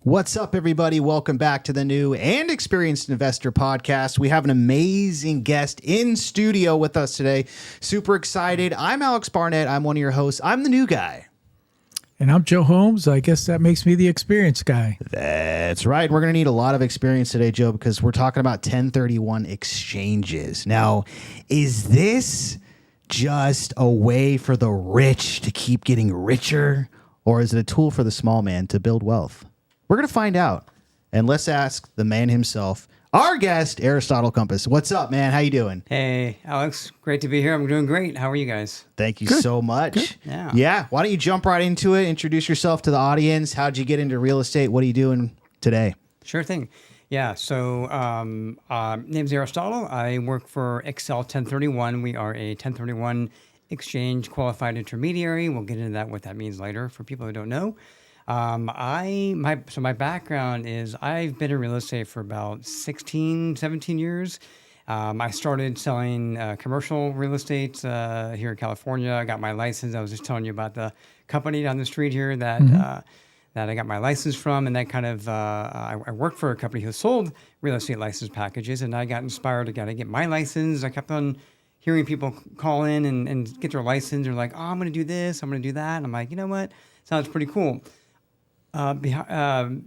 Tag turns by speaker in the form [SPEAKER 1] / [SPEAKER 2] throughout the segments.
[SPEAKER 1] What's up, everybody? Welcome back to the New and Experienced Investor Podcast. We have an amazing guest in studio with us today. Super excited. I'm Alex Barnett. I'm one of your hosts. I'm the new guy.
[SPEAKER 2] And I'm Joe Holmes. I guess that makes me the experienced guy.
[SPEAKER 1] That's right. We're going to need a lot of experience today, Joe, because we're talking about 1031 exchanges. Now, is this just a way for the rich to keep getting richer, or is it a tool for the small man to build wealth? We're going to find out. And let's ask the man himself, our guest, Aristotle Kumpis. What's up, man? How you doing?
[SPEAKER 3] Hey, Alex. Great to be here. I'm doing great. How are you guys?
[SPEAKER 1] Thank you so much.
[SPEAKER 3] Good.
[SPEAKER 1] Yeah. Why don't you jump right into it? Introduce yourself to the audience. How'd you get into real estate? What are you doing today?
[SPEAKER 3] Sure thing. Yeah. So, name's Aristotle. I work for Excel 1031. We are a 1031 exchange qualified intermediary. We'll get into that, what that means later for people who don't know. My background is I've been in real estate for about 17 years. I started selling commercial real estate here in California. I got my license. I was just telling you about the company down the street here that I got my license from, and that kind of I worked for a company who sold real estate license packages, and I got inspired to get my license. I kept on hearing people call in and get their license. They're like, "Oh, I'm going to do this. I'm going to do that." And I'm like, you know what? Sounds pretty cool. Let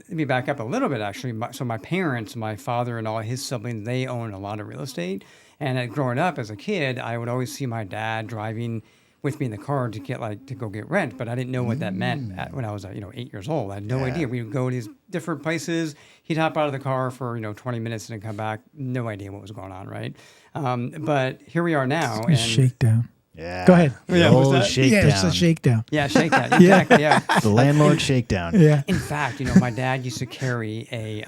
[SPEAKER 3] me back up a little bit, actually. My parents, my father and all his siblings, they own a lot of real estate. And growing up as a kid, I would always see my dad driving with me in the car to go get rent. But I didn't know what that meant when I was 8 years old. I had no idea. We would go to these different places. He'd hop out of the car for 20 minutes and then come back. No idea what was going on, right? But here we are now.
[SPEAKER 2] And shakedown.
[SPEAKER 1] Yeah.
[SPEAKER 2] Go ahead.
[SPEAKER 1] The old shakedown.
[SPEAKER 2] Yeah, it's a shakedown.
[SPEAKER 3] Yeah, shakedown. Exactly. Yeah.
[SPEAKER 1] The landlord shakedown.
[SPEAKER 2] Yeah.
[SPEAKER 3] In fact, my dad used to carry a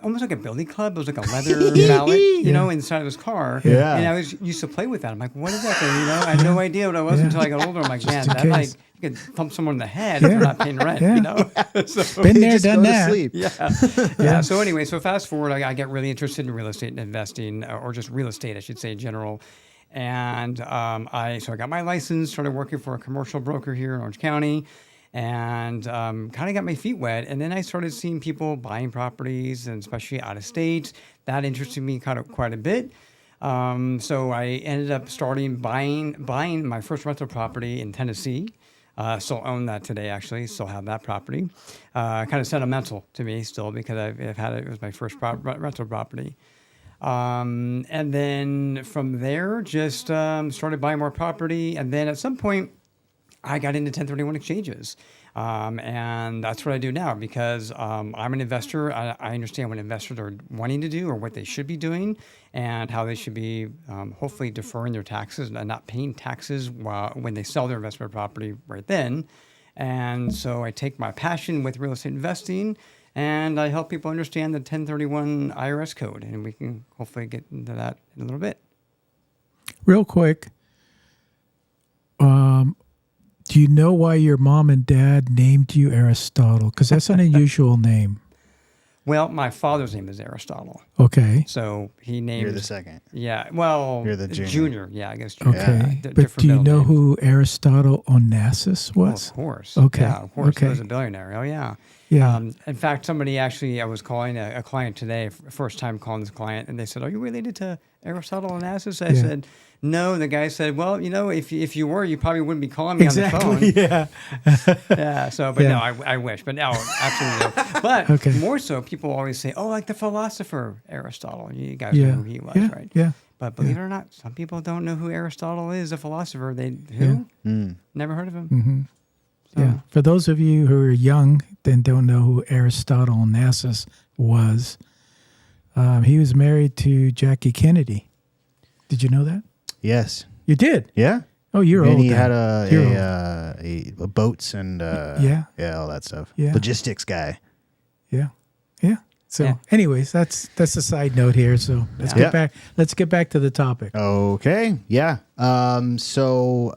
[SPEAKER 3] almost like a billy club. It was like a leather mallet, inside of his car.
[SPEAKER 1] Yeah.
[SPEAKER 3] And I used to play with that. I'm like, what is that thing? I had no idea what it was until I got older. I'm like, man, that you could thump someone in the head if they're not paying rent. So,
[SPEAKER 2] been there, done that.
[SPEAKER 3] Yeah. So anyway, fast forward, I get really interested in real estate and investing, or just real estate, I should say, in general. And I got my license, started working for a commercial broker here in Orange County, and kind of got my feet wet. And then I started seeing people buying properties, and especially out of state. That interested me quite a bit. So I ended up buying my first rental property in Tennessee. Still own that today, actually. Still have that property. Kind of sentimental to me still, because I've had it. It was my first rental property. And then from there, just started buying more property. And then at some point, I got into 1031 exchanges. And that's what I do now, because I'm an investor. I understand what investors are wanting to do, or what they should be doing, and how they should be hopefully deferring their taxes and not paying taxes when they sell their investment property right then. And so I take my passion with real estate investing, and I help people understand the 1031 IRS code, and we can hopefully get into that in a little bit.
[SPEAKER 2] Real quick, do you know why your mom and dad named you Aristotle? Because that's an unusual name.
[SPEAKER 3] Well, my father's name is Aristotle.
[SPEAKER 2] Okay.
[SPEAKER 3] So he named...
[SPEAKER 1] You're the second.
[SPEAKER 3] Yeah. Well...
[SPEAKER 1] You're the junior.
[SPEAKER 3] Yeah, I guess junior.
[SPEAKER 2] Okay.
[SPEAKER 3] Yeah,
[SPEAKER 2] but do you know who Aristotle Onassis was?
[SPEAKER 3] Oh, of course.
[SPEAKER 2] Okay.
[SPEAKER 3] Yeah, of course.
[SPEAKER 2] Okay.
[SPEAKER 3] He was a billionaire. Oh, yeah.
[SPEAKER 2] Yeah.
[SPEAKER 3] In fact, somebody actually, I was calling a client today, first time calling this client, and they said, "Are you related to Aristotle Onassis?" I said, "No." And the guy said, "Well, if you were, you probably wouldn't be calling me on the phone."
[SPEAKER 2] Yeah.
[SPEAKER 3] Yeah. So, but no, I wish. But no, absolutely no. But more so, people always say, "Oh, like the philosopher Aristotle." You guys know who he was, right?
[SPEAKER 2] Yeah.
[SPEAKER 3] But believe it or not, some people don't know who Aristotle is, the philosopher. Never heard of him.
[SPEAKER 2] Mm-hmm. Yeah. For those of you who are young and don't know who Aristotle Onassis was, he was married to Jackie Kennedy. Did you know that?
[SPEAKER 1] Yes.
[SPEAKER 2] You did?
[SPEAKER 1] Yeah.
[SPEAKER 2] Oh, you're old.
[SPEAKER 1] And he had a boats and all that stuff.
[SPEAKER 2] Yeah.
[SPEAKER 1] Logistics guy.
[SPEAKER 2] Yeah. Yeah. So, anyways, that's a side note here. So let's get back. Let's get back to the topic.
[SPEAKER 1] Okay. Yeah. So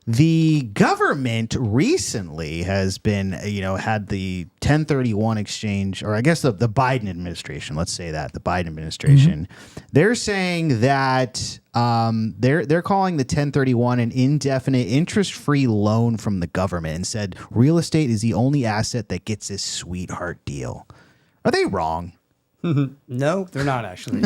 [SPEAKER 1] The government recently has been, had the 1031 exchange, or I guess the Biden administration, let's say that, the Biden administration, they're saying that they're calling the 1031 an indefinite interest-free loan from the government and said real estate is the only asset that gets this sweetheart deal. Are they wrong?
[SPEAKER 3] No, they're not actually.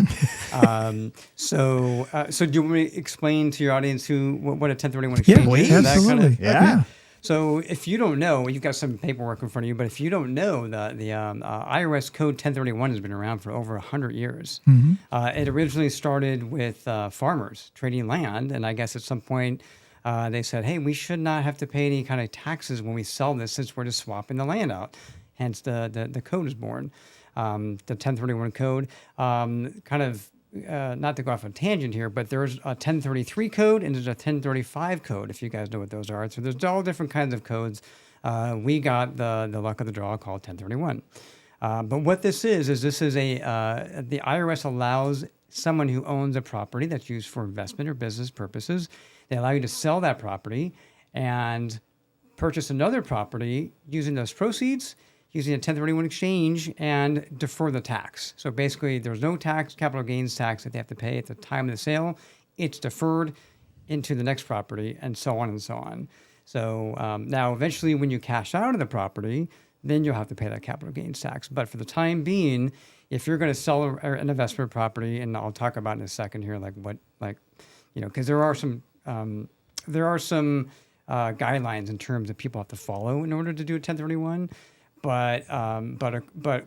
[SPEAKER 3] So do you want me to explain to your audience what a 1031 exchange
[SPEAKER 1] please.
[SPEAKER 3] is?
[SPEAKER 2] Absolutely.
[SPEAKER 1] Yeah.
[SPEAKER 3] So if you don't know, you've got some paperwork in front of you, but if you don't know, the IRS Code 1031 has been around for over 100 years. It originally started with farmers trading land, and I guess at some point they said, hey, we should not have to pay any kind of taxes when we sell this since we're just swapping the land out. Hence the code is born. The 1031 code, not to go off on a tangent here, but there's a 1033 code and there's a 1035 code, if you guys know what those are. So there's all different kinds of codes. We got the luck of the draw called 1031. But what this is the IRS allows someone who owns a property that's used for investment or business purposes, they allow you to sell that property and purchase another property using those proceeds, using a 1031 exchange, and defer the tax. So basically, there's no tax, capital gains tax that they have to pay at the time of the sale. It's deferred into the next property, and so on and so on. So now, eventually, when you cash out of the property, then you'll have to pay that capital gains tax. But for the time being, if you're going to sell an investment property, and I'll talk about in a second here, because there are some guidelines in terms that people have to follow in order to do a 1031. But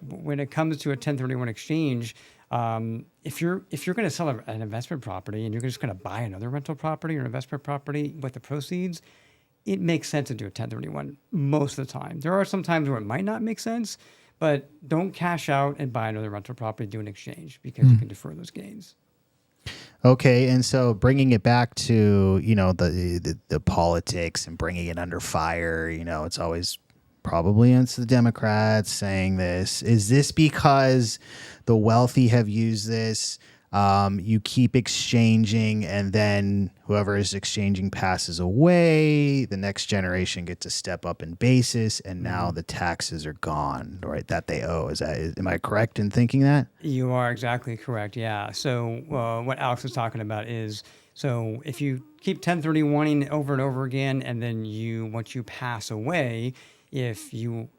[SPEAKER 3] when it comes to a 1031 exchange, if you're going to sell an investment property and you're just going to buy another rental property or investment property with the proceeds, it makes sense to do a 1031 most of the time. There are some times where it might not make sense, but don't cash out and buy another rental property, do an exchange, because you can defer those gains.
[SPEAKER 1] Okay, and so bringing it back to the politics and bringing it under fire, it's always probably it's the Democrats saying this. Is this because the wealthy have used this? You keep exchanging, and then whoever is exchanging passes away. The next generation gets to step up in basis, and now the taxes are gone, right? That they owe. Am I correct in thinking that?
[SPEAKER 3] You are exactly correct. Yeah. So what Alex is talking about is, so if you keep 1031ing over and over again, and then once you pass away, if you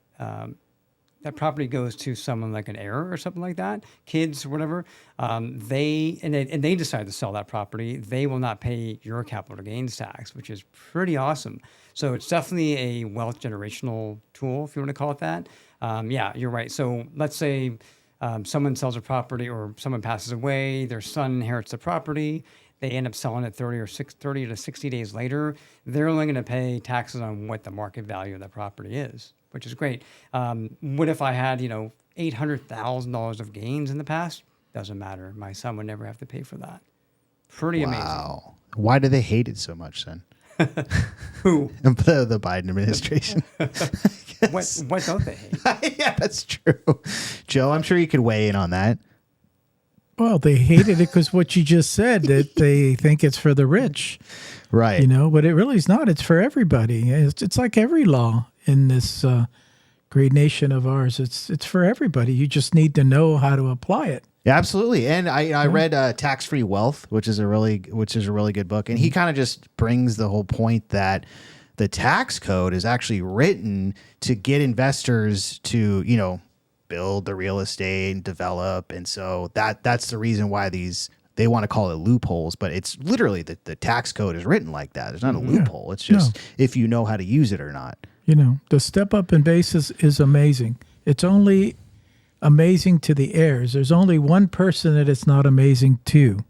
[SPEAKER 3] that property goes to someone like an heir or something like that, kids or whatever, they decide to sell that property, they will not pay your capital gains tax, which is pretty awesome. So it's definitely a wealth generational tool, if you want to call it that. Yeah, you're right. So let's say someone sells a property or someone passes away, their son inherits the property. They end up selling it 30 to 60 days later. They're only going to pay taxes on what the market value of that property is, which is great. What if I had, $800,000 of gains in the past? Doesn't matter. My son would never have to pay for that. Pretty amazing.
[SPEAKER 1] Wow. Why do they hate it so much then?
[SPEAKER 3] Who?
[SPEAKER 1] The Biden administration.
[SPEAKER 3] What don't they hate?
[SPEAKER 1] Yeah, that's true. Joe, I'm sure you could weigh in on that.
[SPEAKER 2] Well, they hated it because what you just said, that they think it's for the rich.
[SPEAKER 1] Right.
[SPEAKER 2] But it really is not. It's for everybody. It's like every law in this great nation of ours. It's for everybody. You just need to know how to apply it.
[SPEAKER 1] Yeah, absolutely. And I read Tax-Free Wealth, which is a really good book. And he kind of just brings the whole point that the tax code is actually written to get investors to, build the real estate and develop. And so that's the reason why they want to call it loopholes, but it's literally the tax code is written like that. There's not a loophole. It's just if you know how to use it or not.
[SPEAKER 2] The step up in basis is amazing. It's only amazing to the heirs. There's only one person that it's not amazing to.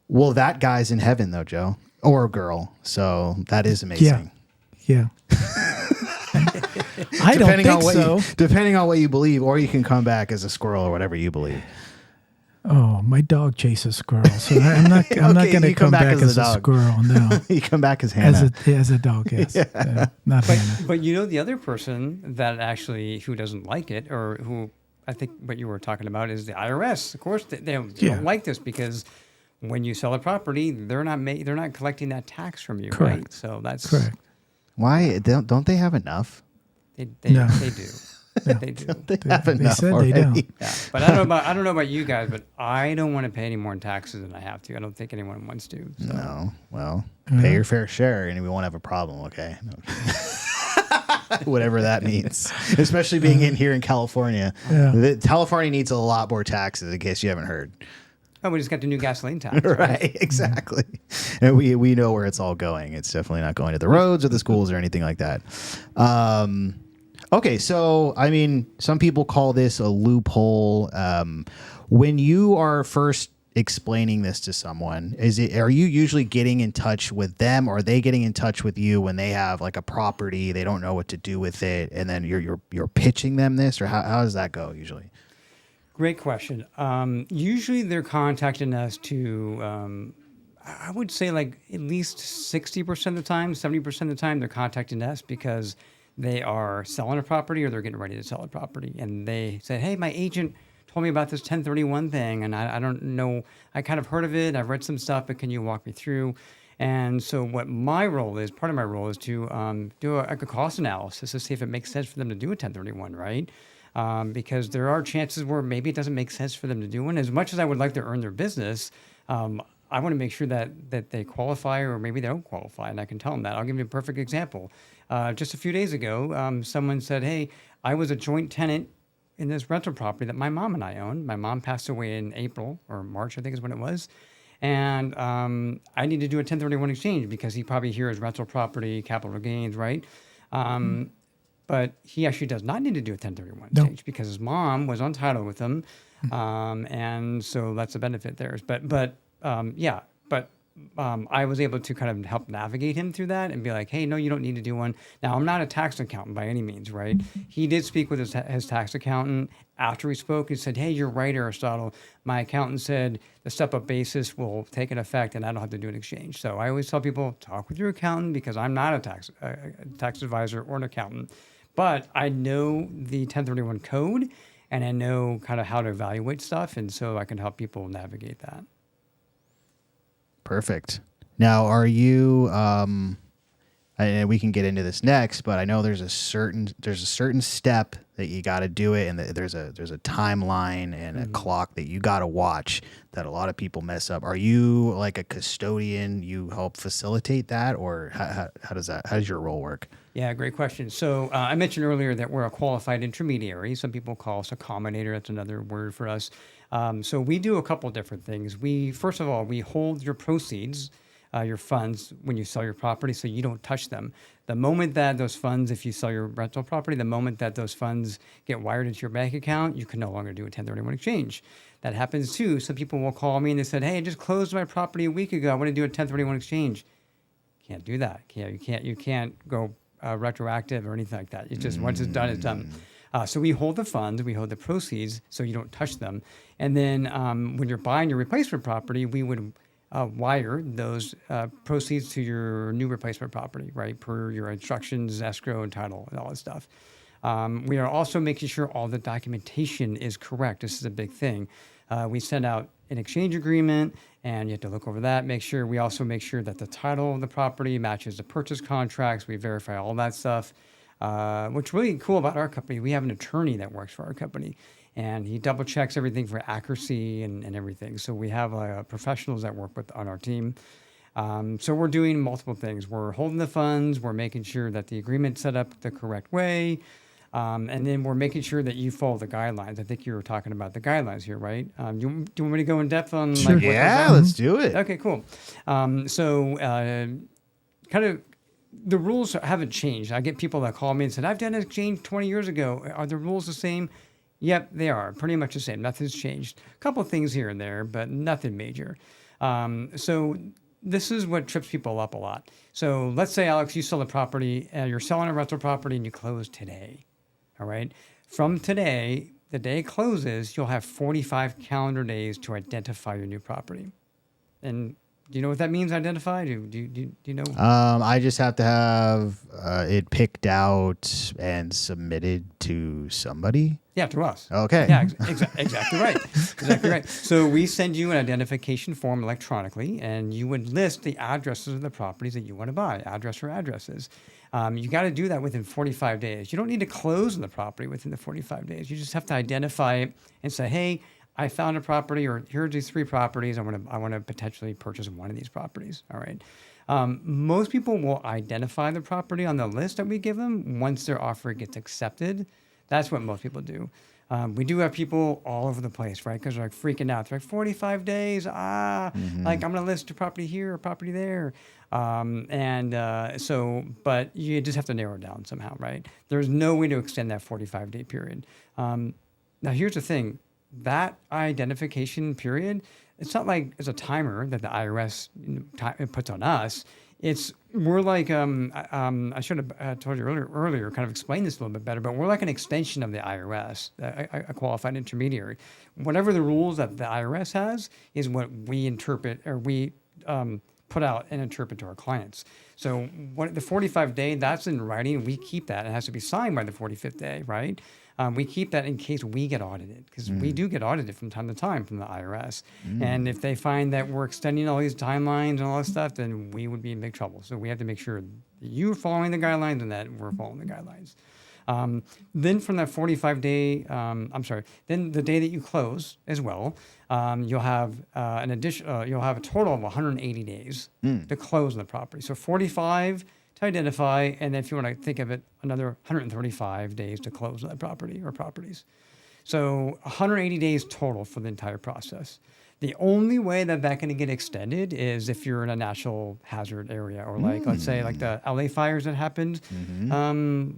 [SPEAKER 1] Well, that guy's in heaven though, Joe, or girl. So that is amazing.
[SPEAKER 2] Yeah. I don't think so.
[SPEAKER 1] Depending on what you believe, or you can come back as a squirrel or whatever you believe.
[SPEAKER 2] Oh, my dog chases squirrels, so I'm not going to come back as a squirrel. No,
[SPEAKER 1] you come back as Hannah.
[SPEAKER 2] As a dog, yes. Not Hannah.
[SPEAKER 3] But the other person that actually who doesn't like it, or who I think what you were talking about is the IRS. Of course, they don't like this because when you sell a property, they're not collecting that tax from you,
[SPEAKER 2] Correct.
[SPEAKER 3] right? So that's
[SPEAKER 2] Correct.
[SPEAKER 1] Why don't they have enough?
[SPEAKER 2] No.
[SPEAKER 3] they do. They do.
[SPEAKER 1] They have enough
[SPEAKER 2] said
[SPEAKER 1] already.
[SPEAKER 2] they don't.
[SPEAKER 3] Yeah, but I don't know about you guys, but I don't want to pay any more in taxes than I have to. I don't think anyone wants to. So.
[SPEAKER 1] No, well, pay your fair share, and we won't have a problem. Okay, whatever that means. Especially being in here in California, California needs a lot more taxes. In case you haven't heard.
[SPEAKER 3] Oh, we just got the new gasoline tax.
[SPEAKER 1] Right, exactly. And we know where it's all going. It's definitely not going to the roads or the schools or anything like that. Okay, so I mean, some people call this a loophole. When you are first explaining this to someone, are you usually getting in touch with them, or are they getting in touch with you when they have like a property, they don't know what to do with it, and then you're pitching them this, or how does that go usually?
[SPEAKER 3] Great question. Usually they're contacting us to, I would say like at least 60% of the time, 70% of the time, they're contacting us because they are selling a property or they're getting ready to sell a property. And they said, hey, my agent told me about this 1031 thing, and I don't know, I kind of heard of it. I've read some stuff, but can you walk me through? And so what my role is, part of my role is to do a cost analysis to see if it makes sense for them to do a 1031, right? Because there are chances where maybe it doesn't make sense for them to do one. As much as I would like to earn their business, I want to make sure that they qualify, or maybe they don't qualify, and I can tell them that. I'll give you a perfect example. Just a few days ago, someone said, hey, I was a joint tenant in this rental property that my mom and I owned. My mom passed away in April or March, I think is when it was. And I need to do a 1031 exchange because he probably here is rental property, capital gains, right? But he actually does not need to do a 1031 exchange because his mom was on title with him. And so that's a benefit there. But I was able to kind of help navigate him through that and be like, hey, no, you don't need to do one. Now, I'm not a tax accountant by any means, right? He did speak with his tax accountant after we spoke. He said, hey, you're right, Aristotle. My accountant said the step-up basis will take an effect and I don't have to do an exchange. So I always tell people, talk with your accountant because I'm not a tax advisor or an accountant. But I know the 1031 code and I know kind of how to evaluate stuff. And so I can help people navigate that.
[SPEAKER 1] Perfect. Now, are you? And we can get into this next, but I know there's a certain step that you got to do it, and there's a timeline and a clock that you got to watch that a lot of people mess up. Are you like a custodian? You help facilitate that, or how does your role work?
[SPEAKER 3] Yeah, great question. So I mentioned earlier that we're a qualified intermediary. Some people call us accommodator. That's another word for us. So we do a couple different things. First of all, we hold your proceeds, your funds, when you sell your property, so you don't touch them. The moment that those funds, if you sell your rental property, the moment that those funds get wired into your bank account, you can no longer do a 1031 exchange. That happens too. Some people will call me and they said, hey, I just closed my property a week ago. I want to do a 1031 exchange. Can't do that. You can't go retroactive or anything like that. It's just once it's done, it's done. So we hold the funds, we hold the proceeds, so you don't touch them. And then when you're buying your replacement property, we would wire those proceeds to your new replacement property, right, per your instructions, escrow, and title, and all that stuff. We are also making sure all the documentation is correct. This is a big thing. We send out an exchange agreement, and you have to look over that. We also make sure that the title of the property matches the purchase contracts. We verify all that stuff. What's really cool about our company, we have an attorney that works for our company, and he double checks everything for accuracy and everything. So we have professionals that work on our team. So we're doing multiple things. We're holding the funds. We're making sure that the agreement's set up the correct way. And then we're making sure that you follow the guidelines. I think you were talking about the guidelines here, right? Do you want me to go in depth on?
[SPEAKER 1] Sure.
[SPEAKER 3] Like,
[SPEAKER 1] Yeah, let's do it.
[SPEAKER 3] Okay, cool. So kind of the rules haven't changed. I get people that call me and said, I've done an exchange 20 years ago. Are the rules the same? Yep, they are pretty much the same. Nothing's changed. A couple of things here and there, but nothing major. So this is what trips people up a lot. So let's say, Alex, you sell a property, you're selling a rental property and you close today. All right. From today, the day it closes, you'll have 45 calendar days to identify your new property. And do you know what that means, identify? Do you know?
[SPEAKER 1] I just have to have it picked out and submitted to somebody.
[SPEAKER 3] Yeah, to us.
[SPEAKER 1] Okay.
[SPEAKER 3] Yeah, exactly right. Exactly right. So we send you an identification form electronically, and you would list the addresses of the properties that you want to buy, address or addresses. You got to do that within 45 days. You don't need to close on the property within the 45 days. You just have to identify it and say, hey, I found a property, or here are these 3 properties. I want to potentially purchase one of these properties. All right. Most people will identify the property on the list that we give them once their offer gets accepted. That's what most people do. We do have people all over the place, right? Because they're like freaking out. They're like 45 days. Like I'm going to list a property here, a property there. But you just have to narrow it down somehow, right? There's no way to extend that 45-day period. Now, here's the thing. That identification period, it's not like it's a timer that the IRS puts on us. We're like, I should have told you earlier, kind of explained this a little bit better, but we're like an extension of the IRS, a qualified intermediary. Whatever the rules that the IRS has is what we interpret, or we put out and interpret to our clients. So the 45-day, that's in writing. We keep that. It has to be signed by the 45th day, right? We keep that in case we get audited, because we do get audited from time to time from the IRS. And if they find that we're extending all these timelines and all this stuff, then we would be in big trouble. So we have to make sure that you're following the guidelines and that we're following the guidelines. Then from that 45-day, then the day that you close as well, you'll have you'll have a total of 180 days to close on the property. So 45 to identify, and if you want to think of it, another 135 days to close on that property or properties. So 180 days total for the entire process. The only way that can get extended is if you're in a national hazard area, or like, let's say like the LA fires that happened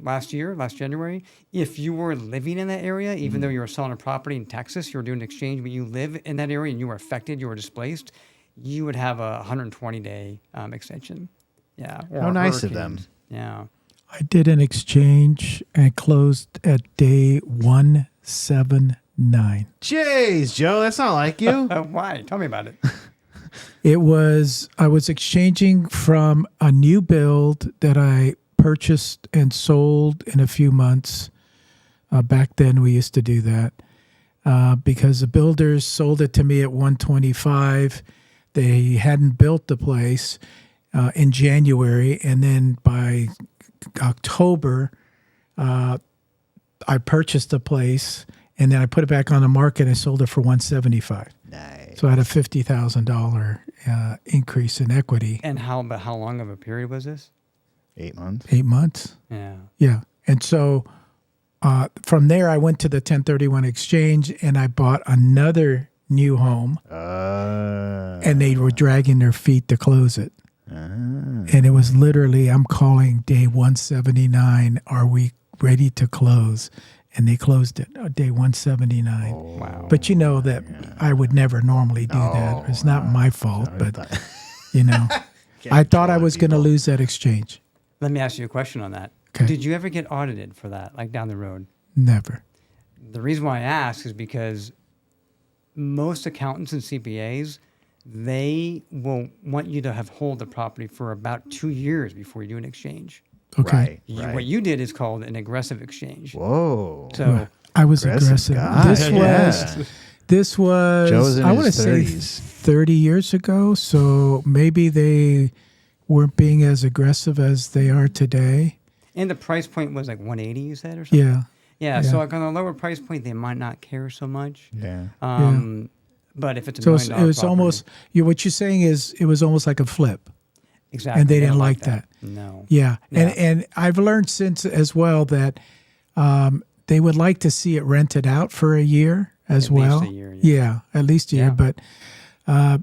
[SPEAKER 3] last January. If you were living in that area, even though you were selling a property in Texas, you were doing an exchange, but you live in that area and you were affected, you were displaced, you would have a 120-day extension. Yeah.
[SPEAKER 1] How nice of them.
[SPEAKER 3] Yeah.
[SPEAKER 2] I did an exchange and closed at day 179.
[SPEAKER 1] Jeez, Joe, that's not like you.
[SPEAKER 3] Why? Tell me about it.
[SPEAKER 2] I was exchanging from a new build that I purchased and sold in a few months. Back then we used to do that because the builders sold it to me at 125. They hadn't built the place in January, and then by October, I purchased the place, and then I put it back on the market. I sold it for $175.
[SPEAKER 1] Nice.
[SPEAKER 2] So I had a $50,000 increase in equity.
[SPEAKER 3] And how long of a period was this?
[SPEAKER 1] 8 months.
[SPEAKER 2] 8 months.
[SPEAKER 3] Yeah.
[SPEAKER 2] Yeah. And so from there, I went to the 1031 exchange, and I bought another new home, and they were dragging their feet to close it. And it was literally, I'm calling day 179, are we ready to close? And they closed it day 179.
[SPEAKER 1] Oh, wow.
[SPEAKER 2] But you know that I would never normally do that. It's not my fault, but I thought I was going to lose that exchange.
[SPEAKER 3] Let me ask you a question on that.
[SPEAKER 2] Okay.
[SPEAKER 3] Did you ever get audited for that, like down the road?
[SPEAKER 2] Never.
[SPEAKER 3] The reason why I ask is because most accountants and CPAs, they will want you to hold the property for about 2 years before you do an exchange.
[SPEAKER 2] Okay.
[SPEAKER 1] Right.
[SPEAKER 3] What you did is called an aggressive exchange.
[SPEAKER 1] Whoa.
[SPEAKER 3] So
[SPEAKER 2] I was aggressive.
[SPEAKER 1] guy.
[SPEAKER 2] This was
[SPEAKER 1] Joe's in
[SPEAKER 2] I want to
[SPEAKER 1] his
[SPEAKER 2] say
[SPEAKER 1] 30s.
[SPEAKER 2] 30 years ago. So maybe they weren't being as aggressive as they are today.
[SPEAKER 3] and the price point was like 180, you said, or something?
[SPEAKER 2] Yeah.
[SPEAKER 3] Yeah. So like on a lower price point, they might not care so much.
[SPEAKER 1] Yeah.
[SPEAKER 3] But if it's a
[SPEAKER 2] So
[SPEAKER 3] $1
[SPEAKER 2] it
[SPEAKER 3] million
[SPEAKER 2] was
[SPEAKER 3] property,
[SPEAKER 2] almost what you're saying is it was almost like a flip.
[SPEAKER 3] exactly,
[SPEAKER 2] and they
[SPEAKER 3] don't
[SPEAKER 2] didn't like that.
[SPEAKER 3] No.
[SPEAKER 2] Yeah.
[SPEAKER 3] Yeah.
[SPEAKER 2] And I've learned since as well that they would like to see it rented out for a year as
[SPEAKER 3] At least
[SPEAKER 2] well.
[SPEAKER 3] a year,
[SPEAKER 2] yeah, at least a year.
[SPEAKER 3] Yeah.
[SPEAKER 2] But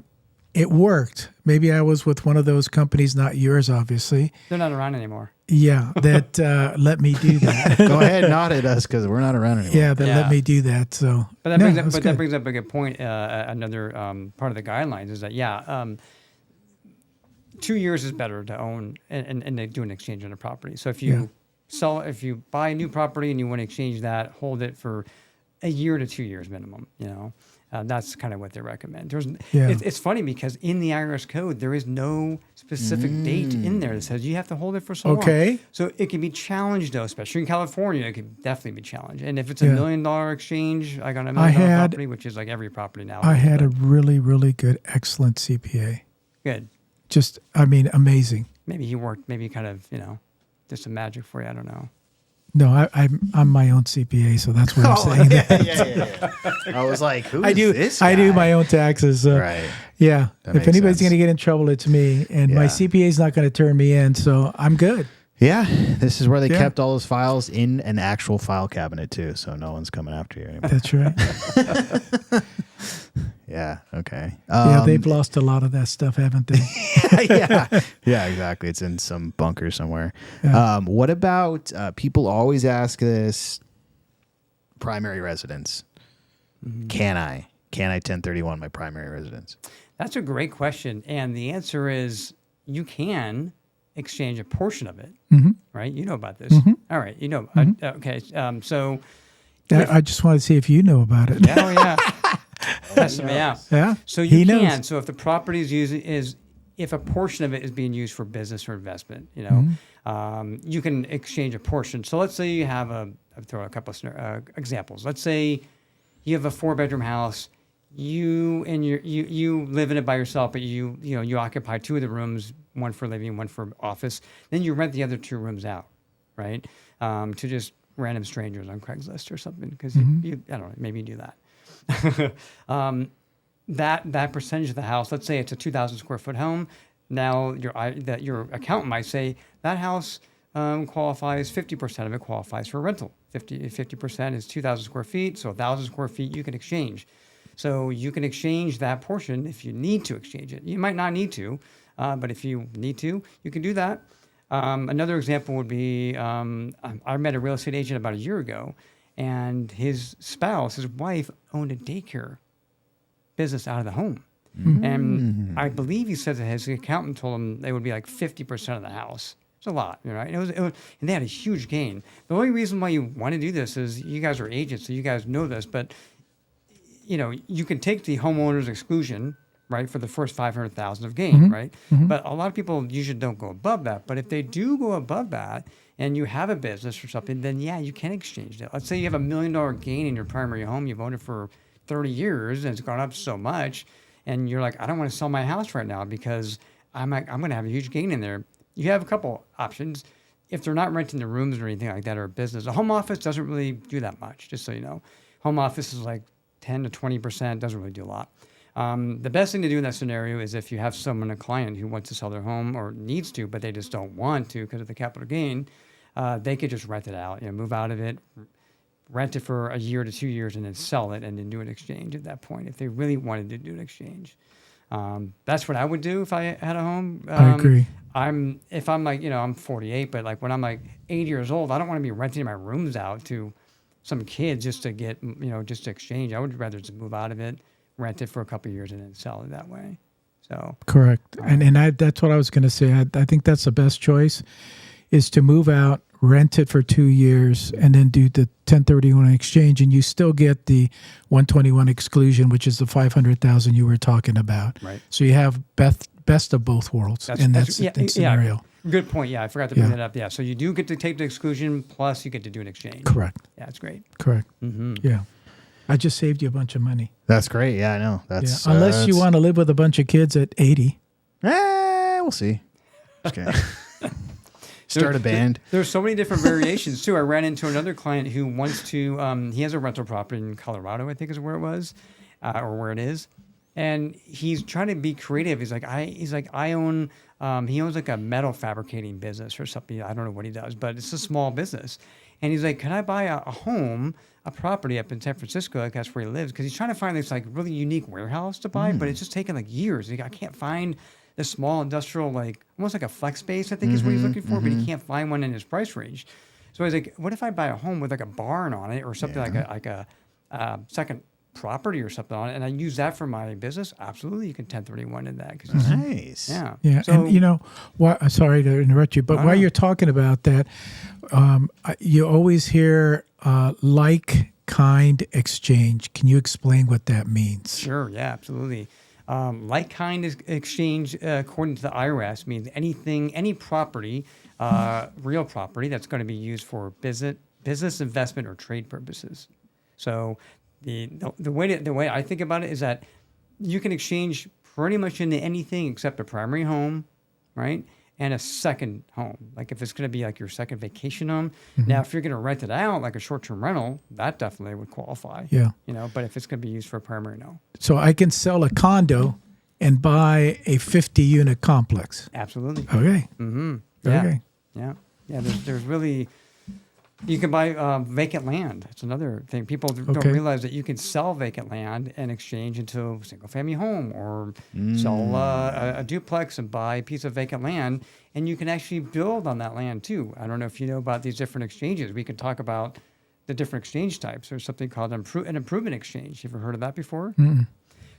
[SPEAKER 2] it worked. Maybe I was with one of those companies, not yours, obviously.
[SPEAKER 3] They're not around anymore.
[SPEAKER 2] Yeah, that let me do that.
[SPEAKER 1] Go ahead, nod at us because we're not around anymore.
[SPEAKER 2] Yeah, that let
[SPEAKER 3] Yeah.
[SPEAKER 2] me do that. So,
[SPEAKER 3] But that
[SPEAKER 2] no,
[SPEAKER 3] brings up,
[SPEAKER 2] that's
[SPEAKER 3] but
[SPEAKER 2] good.
[SPEAKER 3] that brings up a good point. Another part of the guidelines is that 2 years is better to own and to do an exchange on a property. So if you if you buy a new property and you want to exchange that, hold it for a year to 2 years minimum. That's kind of what they recommend.
[SPEAKER 2] Yeah.
[SPEAKER 3] It's funny because in the IRS code, there is no specific date in there that says you have to hold it for so long.
[SPEAKER 2] Okay.
[SPEAKER 3] So it can be challenged, though, especially in California. It could definitely be challenged. And if it's $1 million exchange, I got a $1 million property, which is like every property now.
[SPEAKER 2] I had a really, really good, excellent CPA.
[SPEAKER 3] Good.
[SPEAKER 2] Just, amazing.
[SPEAKER 3] Maybe he worked, maybe kind of, did some magic for you. I don't know.
[SPEAKER 2] No, I'm my own CPA, so that's what I'm saying.
[SPEAKER 1] Yeah. I was like, who is this guy?
[SPEAKER 2] I do my own taxes.
[SPEAKER 1] Right.
[SPEAKER 2] Yeah.
[SPEAKER 1] That
[SPEAKER 2] If
[SPEAKER 1] makes
[SPEAKER 2] anybody's
[SPEAKER 1] sense.
[SPEAKER 2] going to get in trouble, it's me. And my CPA is not going to turn me in, so I'm good.
[SPEAKER 1] Yeah, this is where they kept all those files in an actual file cabinet too, so no one's coming after you anymore.
[SPEAKER 2] That's right.
[SPEAKER 1] Yeah, okay.
[SPEAKER 2] They've lost a lot of that stuff, haven't they?
[SPEAKER 1] Yeah, exactly. It's in some bunker somewhere.
[SPEAKER 2] Yeah.
[SPEAKER 1] What about people always ask this primary residence? Can I 1031 my primary residence?
[SPEAKER 3] That's a great question. And the answer is you can exchange a portion of it, right? You know about this. All right. Okay. So
[SPEAKER 2] I just want to see if you know about it.
[SPEAKER 3] yeah, yeah.
[SPEAKER 2] Yeah.
[SPEAKER 3] So you
[SPEAKER 2] He
[SPEAKER 3] can.
[SPEAKER 2] knows.
[SPEAKER 3] So if the property is if a portion of it is being used for business or investment, you can exchange a portion. So let's say you have I'll throw a couple of examples. Let's say you have a 4-bedroom house. You live in it by yourself, but you occupy 2 of the rooms, one for living, one for office. Then you rent the other 2 rooms out, right? To just random strangers on Craigslist or something, because you I don't know, maybe you do that. That percentage of the house, let's say it's a 2,000 square foot home. Now your accountant might say that house qualifies, 50% of it qualifies for rental. 50% is 2,000 square feet, so 1,000 square feet you can exchange. So you can exchange that portion if you need to exchange it. You might not need to, but if you need to, you can do that. Another example would be I met a real estate agent about a year ago, and his spouse, his wife, owned a daycare business out of the home. And I believe he said that his accountant told him they would be like 50% of the house. It's a lot, right? It was, and they had a huge gain. The only reason why you want to do this is you guys are agents, so you guys know this, but you can take the homeowner's exclusion, right, for the first $500,000 of gain, right? But a lot of people usually don't go above that. But if they do go above that, and you have a business or something, then you can exchange that. Let's say you have $1 million gain in your primary home. You've owned it for 30 years, and it's gone up so much, and you're like, I don't want to sell my house right now because I'm going to have a huge gain in there. You have a couple options. If they're not renting the rooms or anything like that, or a business, a home office doesn't really do that much, just so you know. Home office is like 10 to 20%, doesn't really do a lot. The best thing to do in that scenario is if you have a client who wants to sell their home or needs to, but they just don't want to because of the capital gain, they could just rent it out, move out of it, rent it for a year to 2 years, and then sell it and then do an exchange at that point if they really wanted to do an exchange. That's what I would do if I had a home.
[SPEAKER 2] I agree.
[SPEAKER 3] If I'm like, I'm 48, but like when I'm like 80 years old, I don't want to be renting my rooms out to some kids just to get, just to exchange. I would rather just move out of it, rent it for a couple of years, and then sell it that way. So
[SPEAKER 2] correct. And that's what I was going to say. I think that's the best choice is to move out, rent it for 2 years, and then do the 1031 exchange, and you still get the 121 exclusion, which is the 500,000 you were talking about.
[SPEAKER 3] Right.
[SPEAKER 2] So you have best of both worlds in that scenario.
[SPEAKER 3] Yeah, good point. Yeah, I forgot to bring that up. Yeah, so you do get to take the exclusion, plus you get to do an exchange.
[SPEAKER 2] Correct.
[SPEAKER 3] Yeah, it's great.
[SPEAKER 2] Correct. Yeah. I just saved you a bunch of money.
[SPEAKER 1] That's great. Yeah, I know. That's
[SPEAKER 2] unless you want to live with a bunch of kids at 80.
[SPEAKER 1] We'll see. Just kidding. Start a band.
[SPEAKER 3] There's so many different variations too. I ran into another client who wants to. He has a rental property in Colorado, I think is where it was, or where it is, and he's trying to be creative. He's like, I own. He owns like a metal fabricating business or something. I don't know what he does, but it's a small business. And he's like, can I buy a home, a property up in San Francisco? Like that's where he lives, because he's trying to find this like really unique warehouse to buy, but it's just taking like years. Like, I can't find this small industrial, like almost like a flex space, I think is what he's looking for, but he can't find one in his price range. So he's like, what if I buy a home with like a barn on it or something like a second property or something on it, and I use that for my business? Absolutely, you can 1031 in that.
[SPEAKER 1] Nice.
[SPEAKER 3] Yeah.
[SPEAKER 2] Yeah,
[SPEAKER 3] So,
[SPEAKER 2] and sorry to interrupt you, but while you're talking about that, you always hear like like-kind exchange. Can you explain what that means?
[SPEAKER 3] Sure, yeah, absolutely. Like-kind exchange, according to the IRS, means any property, real property that's going to be used for business, investment, or trade purposes. So the way I think about it is that you can exchange pretty much into anything except a primary home, right? And a second home. Like if it's going to be like your second vacation home. Now, if you're going to rent it out like a short-term rental, that definitely would qualify.
[SPEAKER 2] Yeah.
[SPEAKER 3] But if it's going to be used for a primary, no.
[SPEAKER 2] So I can sell a condo and buy a 50-unit complex.
[SPEAKER 3] Absolutely.
[SPEAKER 2] Okay.
[SPEAKER 3] Mm-hmm. Yeah.
[SPEAKER 2] Okay.
[SPEAKER 3] Yeah. There's really, you can buy vacant land. That's another thing. People don't realize that you can sell vacant land and exchange into a single-family home, or sell a duplex and buy a piece of vacant land, and you can actually build on that land too. I don't know if you know about these different exchanges. We can talk about the different exchange types. There's something called an improvement exchange. You ever heard of that before?
[SPEAKER 2] Mm-mm.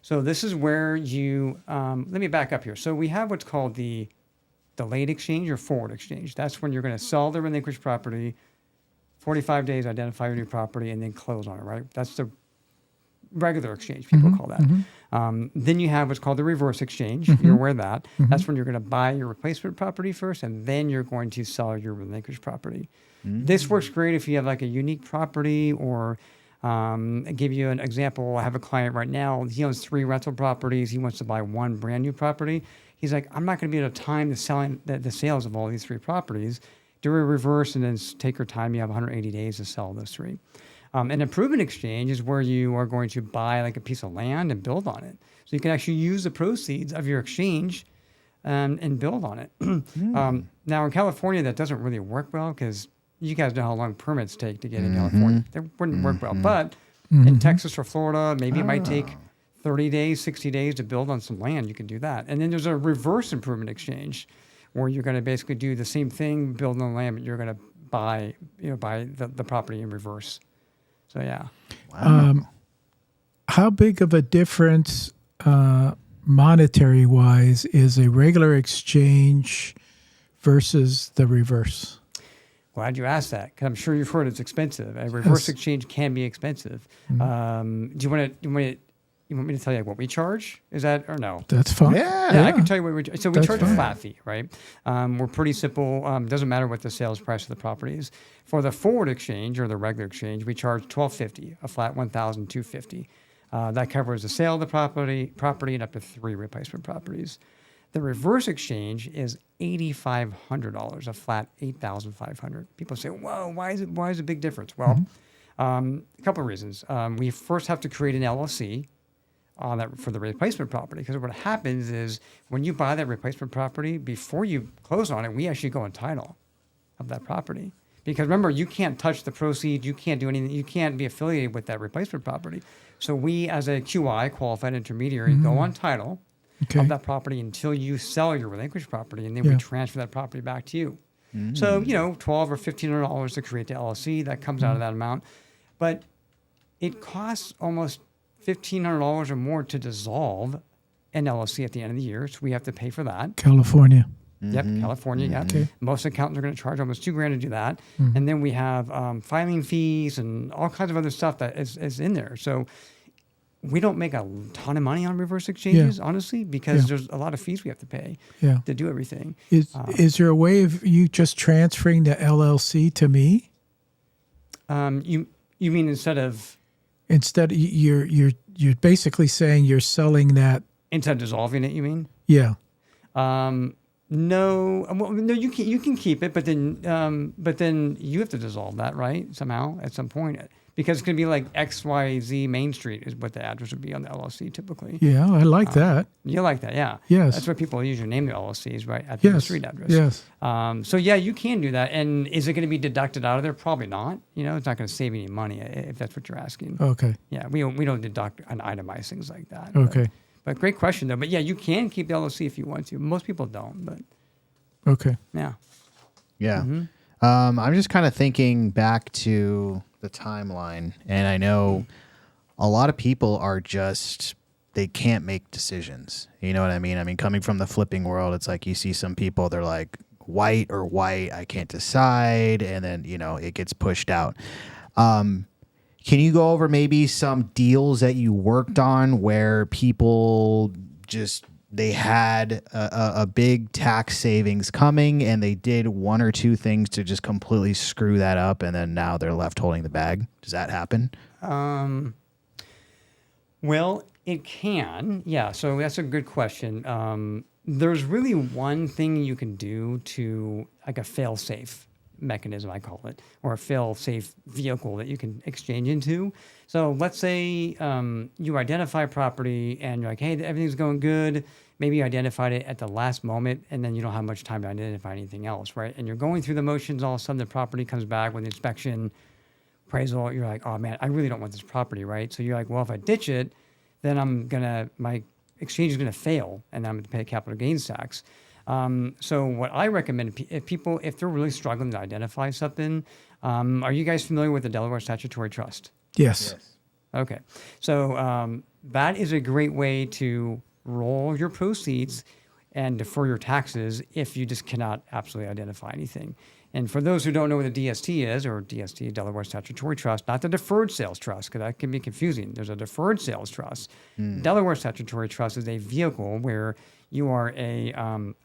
[SPEAKER 3] So this is where you, let me back up here. So we have what's called the delayed exchange or forward exchange. That's when you're going to sell the relinquished property, 45 days, identify your new property, and then close on it, right? That's the regular exchange, people call that. Then you have what's called the reverse exchange. You're aware of that. That's when you're going to buy your replacement property first, and then you're going to sell your relinquished property. This works great if you have like a unique property, or I'll give you an example. I have a client right now. He owns 3 rental properties. He wants to buy 1 brand new property. He's like, I'm not going to be able to time the sales of all these 3 properties. Do a reverse and then take your time. You have 180 days to sell those 3. An improvement exchange is where you are going to buy like a piece of land and build on it. So you can actually use the proceeds of your exchange and build on it. Now in California, that doesn't really work well because you guys know how long permits take to get in California. They wouldn't work well. But in Texas or Florida, maybe it might take 30 days, 60 days to build on some land. You can do that. And then there's a reverse improvement exchange, where you're going to basically do the same thing, build on the land, but you're going to buy the property in reverse. So yeah.
[SPEAKER 1] Wow.
[SPEAKER 2] How big of a difference, monetary wise, is a regular exchange versus the reverse?
[SPEAKER 3] Glad you asked that, because I'm sure you've heard it's expensive. A reverse exchange can be expensive. Do you want me to tell you what we charge? Is that, or no?
[SPEAKER 2] That's fine.
[SPEAKER 3] Yeah, I can tell you what we charge. So we
[SPEAKER 2] That's
[SPEAKER 3] charge
[SPEAKER 2] fine.
[SPEAKER 3] a flat fee, right? We're pretty simple. Doesn't matter what the sales price of the property is. For the forward exchange or the regular exchange, we charge $1,250, a flat $1,250. That covers the sale of the property and up to 3 replacement properties. The reverse exchange is $8,500, a flat $8,500. People say, "Whoa, why is it a big difference?" Well, a couple of reasons. We first have to create an LLC on that for the replacement property, because what happens is when you buy that replacement property, before you close on it, we actually go on title of that property. Because remember, you can't touch the proceeds, you can't do anything, you can't be affiliated with that replacement property. So we, as a QI, qualified intermediary, go on title of that property until you sell your relinquished property, and then we transfer that property back to you. So, $1,200 or $1,500 to create the LLC, that comes out of that amount. But it costs almost $1,500 or more to dissolve an LLC at the end of the year, so we have to pay for that.
[SPEAKER 2] California.
[SPEAKER 3] Yep, California, yeah.
[SPEAKER 2] Okay.
[SPEAKER 3] Most accountants are going to charge almost $2,000 to do that. And then we have filing fees and all kinds of other stuff that is in there. So we don't make a ton of money on reverse exchanges, honestly, because there's a lot of fees we have to pay to do everything.
[SPEAKER 2] Is there a way of you just transferring the LLC to me?
[SPEAKER 3] You mean
[SPEAKER 2] Instead, you're basically saying you're selling that.
[SPEAKER 3] instead of dissolving it, you mean?
[SPEAKER 2] Yeah.
[SPEAKER 3] No, you can keep it, but then you have to dissolve that, right? Somehow at some point, because it's going to be like XYZ Main Street is what the address would be on the LLC typically.
[SPEAKER 2] Yeah, I like that.
[SPEAKER 3] You like that, yeah.
[SPEAKER 2] Yes.
[SPEAKER 3] That's what people usually name the LLCs, right? At the street address.
[SPEAKER 2] Yes.
[SPEAKER 3] So yeah, you can do that. And is it going to be deducted out of there? Probably not. It's not going to save any money if that's what you're asking.
[SPEAKER 2] Okay.
[SPEAKER 3] Yeah, we don't deduct and itemize things like that.
[SPEAKER 2] Okay.
[SPEAKER 3] But great question though. But yeah, you can keep the LLC if you want to. Most people don't, but
[SPEAKER 2] Okay.
[SPEAKER 3] yeah.
[SPEAKER 1] Yeah. I'm just kind of thinking back to the timeline, and I know a lot of people are they can't make decisions. You know what I mean? I mean, coming from the flipping world, it's like you see some people, they're like white or white, I can't decide, and then, it gets pushed out. Can you go over maybe some deals that you worked on where people just they had a big tax savings coming and they did one or two things to just completely screw that up, and then now they're left holding the bag? Does that happen?
[SPEAKER 3] Well, it can. Yeah. So that's a good question. There's really one thing you can do to like a fail-safe mechanism, I call it, or a fail-safe vehicle that you can exchange into. So let's say you identify property and you're like, hey, everything's going good. Maybe you identified it at the last moment and then you don't have much time to identify anything else, right? And you're going through the motions, all of a sudden the property comes back with inspection, appraisal. You're like, oh man, I really don't want this property, right? So you're like, well, if I ditch it, then my exchange is gonna fail and I'm gonna pay capital gains tax. So what I recommend, if they're really struggling to identify something, are you guys familiar with the Delaware Statutory Trust?
[SPEAKER 2] Yes.
[SPEAKER 3] Okay. So that is a great way to roll your proceeds and defer your taxes if you just cannot absolutely identify anything. And for those who don't know what a DST is, or DST, Delaware Statutory Trust, not the deferred sales trust, because that can be confusing. There's a deferred sales trust. Delaware Statutory Trust is a vehicle where you are a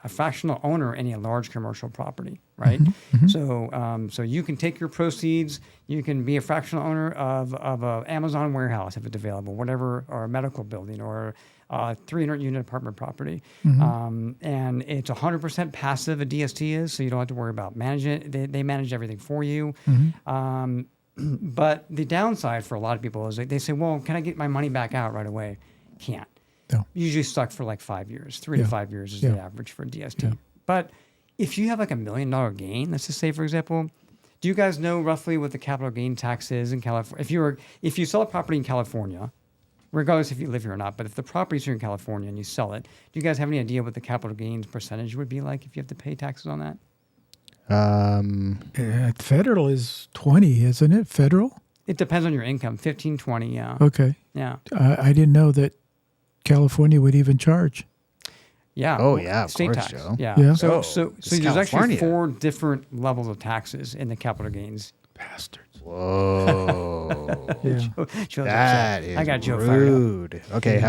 [SPEAKER 3] fractional owner in a large commercial property, right? So you can take your proceeds, you can be a fractional owner of an Amazon warehouse if it's available, whatever, or a medical building, or a 300-unit apartment property. And it's 100% passive, a DST is, so you don't have to worry about managing it. They manage everything for you. But the downside for a lot of people is they say, well, can I get my money back out right away? Can't.
[SPEAKER 2] No.
[SPEAKER 3] Usually stuck for like 5 years. 3 to 5 years is the average for a DST.
[SPEAKER 2] Yeah.
[SPEAKER 3] But if you have like $1 million gain, let's just say, for example, do you guys know roughly what the capital gain tax is in California? If you sell a property in California, regardless if you live here or not, but if the property's here in California and you sell it, do you guys have any idea what the capital gains percentage would be like if you have to pay taxes on that?
[SPEAKER 2] Federal is 20, isn't it? Federal?
[SPEAKER 3] It depends on your income, 15, 20, yeah.
[SPEAKER 2] Okay.
[SPEAKER 3] Yeah.
[SPEAKER 2] I didn't know that California would even charge.
[SPEAKER 3] Yeah.
[SPEAKER 1] Oh, yeah, of
[SPEAKER 3] state
[SPEAKER 1] course,
[SPEAKER 3] tax.
[SPEAKER 1] Joe.
[SPEAKER 3] Yeah.
[SPEAKER 2] Yeah.
[SPEAKER 3] So
[SPEAKER 1] It's
[SPEAKER 3] there's actually
[SPEAKER 1] California.
[SPEAKER 3] 4 different levels of taxes in the capital gains.
[SPEAKER 2] Bastards.
[SPEAKER 1] Whoa.
[SPEAKER 2] Yeah.
[SPEAKER 3] Joe's
[SPEAKER 1] That
[SPEAKER 3] upset.
[SPEAKER 1] is
[SPEAKER 3] I got Joe fired up.
[SPEAKER 1] rude. Okay,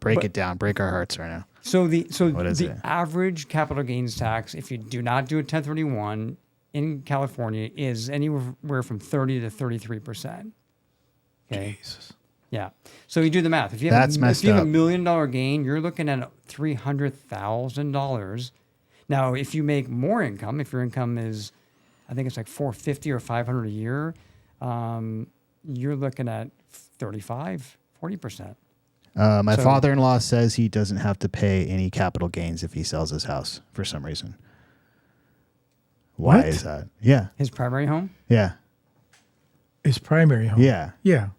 [SPEAKER 1] break it down. Break our hearts right now.
[SPEAKER 3] So the
[SPEAKER 1] is it?
[SPEAKER 3] average capital gains tax, if you do not do a 1031 in California, is anywhere from 30 to 33%. Okay.
[SPEAKER 2] Jesus.
[SPEAKER 3] Yeah. So you do the math. If you have
[SPEAKER 1] That's messed
[SPEAKER 3] if you have
[SPEAKER 1] up.
[SPEAKER 3] $1 million gain, you're looking at $300,000. Now, if you make more income, if your income is, I think it's like $450 or $500 a year, you're looking at 40%.
[SPEAKER 1] My
[SPEAKER 3] So-
[SPEAKER 1] father-in-law says he doesn't have to pay any capital gains if he sells his house for some reason. Why
[SPEAKER 2] What?
[SPEAKER 1] is that? Yeah.
[SPEAKER 3] His primary home?
[SPEAKER 1] Yeah.
[SPEAKER 2] His primary home.
[SPEAKER 1] Yeah.
[SPEAKER 2] Yeah.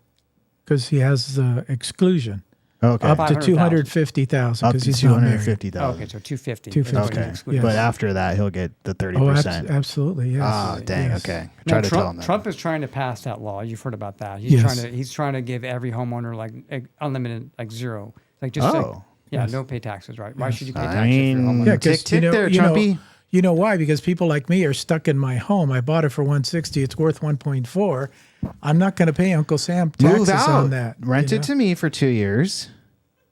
[SPEAKER 2] Because he has exclusion.
[SPEAKER 1] Okay.
[SPEAKER 2] Up to
[SPEAKER 3] 500,000.
[SPEAKER 2] 250,000
[SPEAKER 1] Up
[SPEAKER 2] because
[SPEAKER 1] to
[SPEAKER 2] he's not married.
[SPEAKER 1] 250,000.
[SPEAKER 3] Okay, so 250.
[SPEAKER 2] 250.
[SPEAKER 1] Okay.
[SPEAKER 3] Excluded.
[SPEAKER 2] Yes.
[SPEAKER 1] But after that, he'll get the 30%.
[SPEAKER 2] Oh, absolutely. Yes.
[SPEAKER 1] Ah, dang.
[SPEAKER 2] Yes.
[SPEAKER 1] Okay.
[SPEAKER 3] Now,
[SPEAKER 1] Try to tell him that.
[SPEAKER 3] Trump is trying to pass that law. You've heard about that.
[SPEAKER 2] Yes.
[SPEAKER 3] He's trying to give every homeowner like unlimited, like zero, like just
[SPEAKER 1] Oh.
[SPEAKER 3] yeah, no pay taxes, right? Why
[SPEAKER 2] Yes.
[SPEAKER 3] should you pay
[SPEAKER 1] I
[SPEAKER 3] taxes if you're a
[SPEAKER 1] mean,
[SPEAKER 3] homeowner?
[SPEAKER 2] Yeah,
[SPEAKER 1] Tick,
[SPEAKER 2] because
[SPEAKER 1] tick there,
[SPEAKER 2] you
[SPEAKER 1] Trumpy.
[SPEAKER 2] you know why? Because people like me are stuck in my home. I bought it for 160. It's worth 1.4. I'm not going to pay Uncle Sam taxes
[SPEAKER 1] Move out.
[SPEAKER 2] on that.
[SPEAKER 1] Rent
[SPEAKER 2] you
[SPEAKER 1] it
[SPEAKER 2] know?
[SPEAKER 1] to me for 2 years.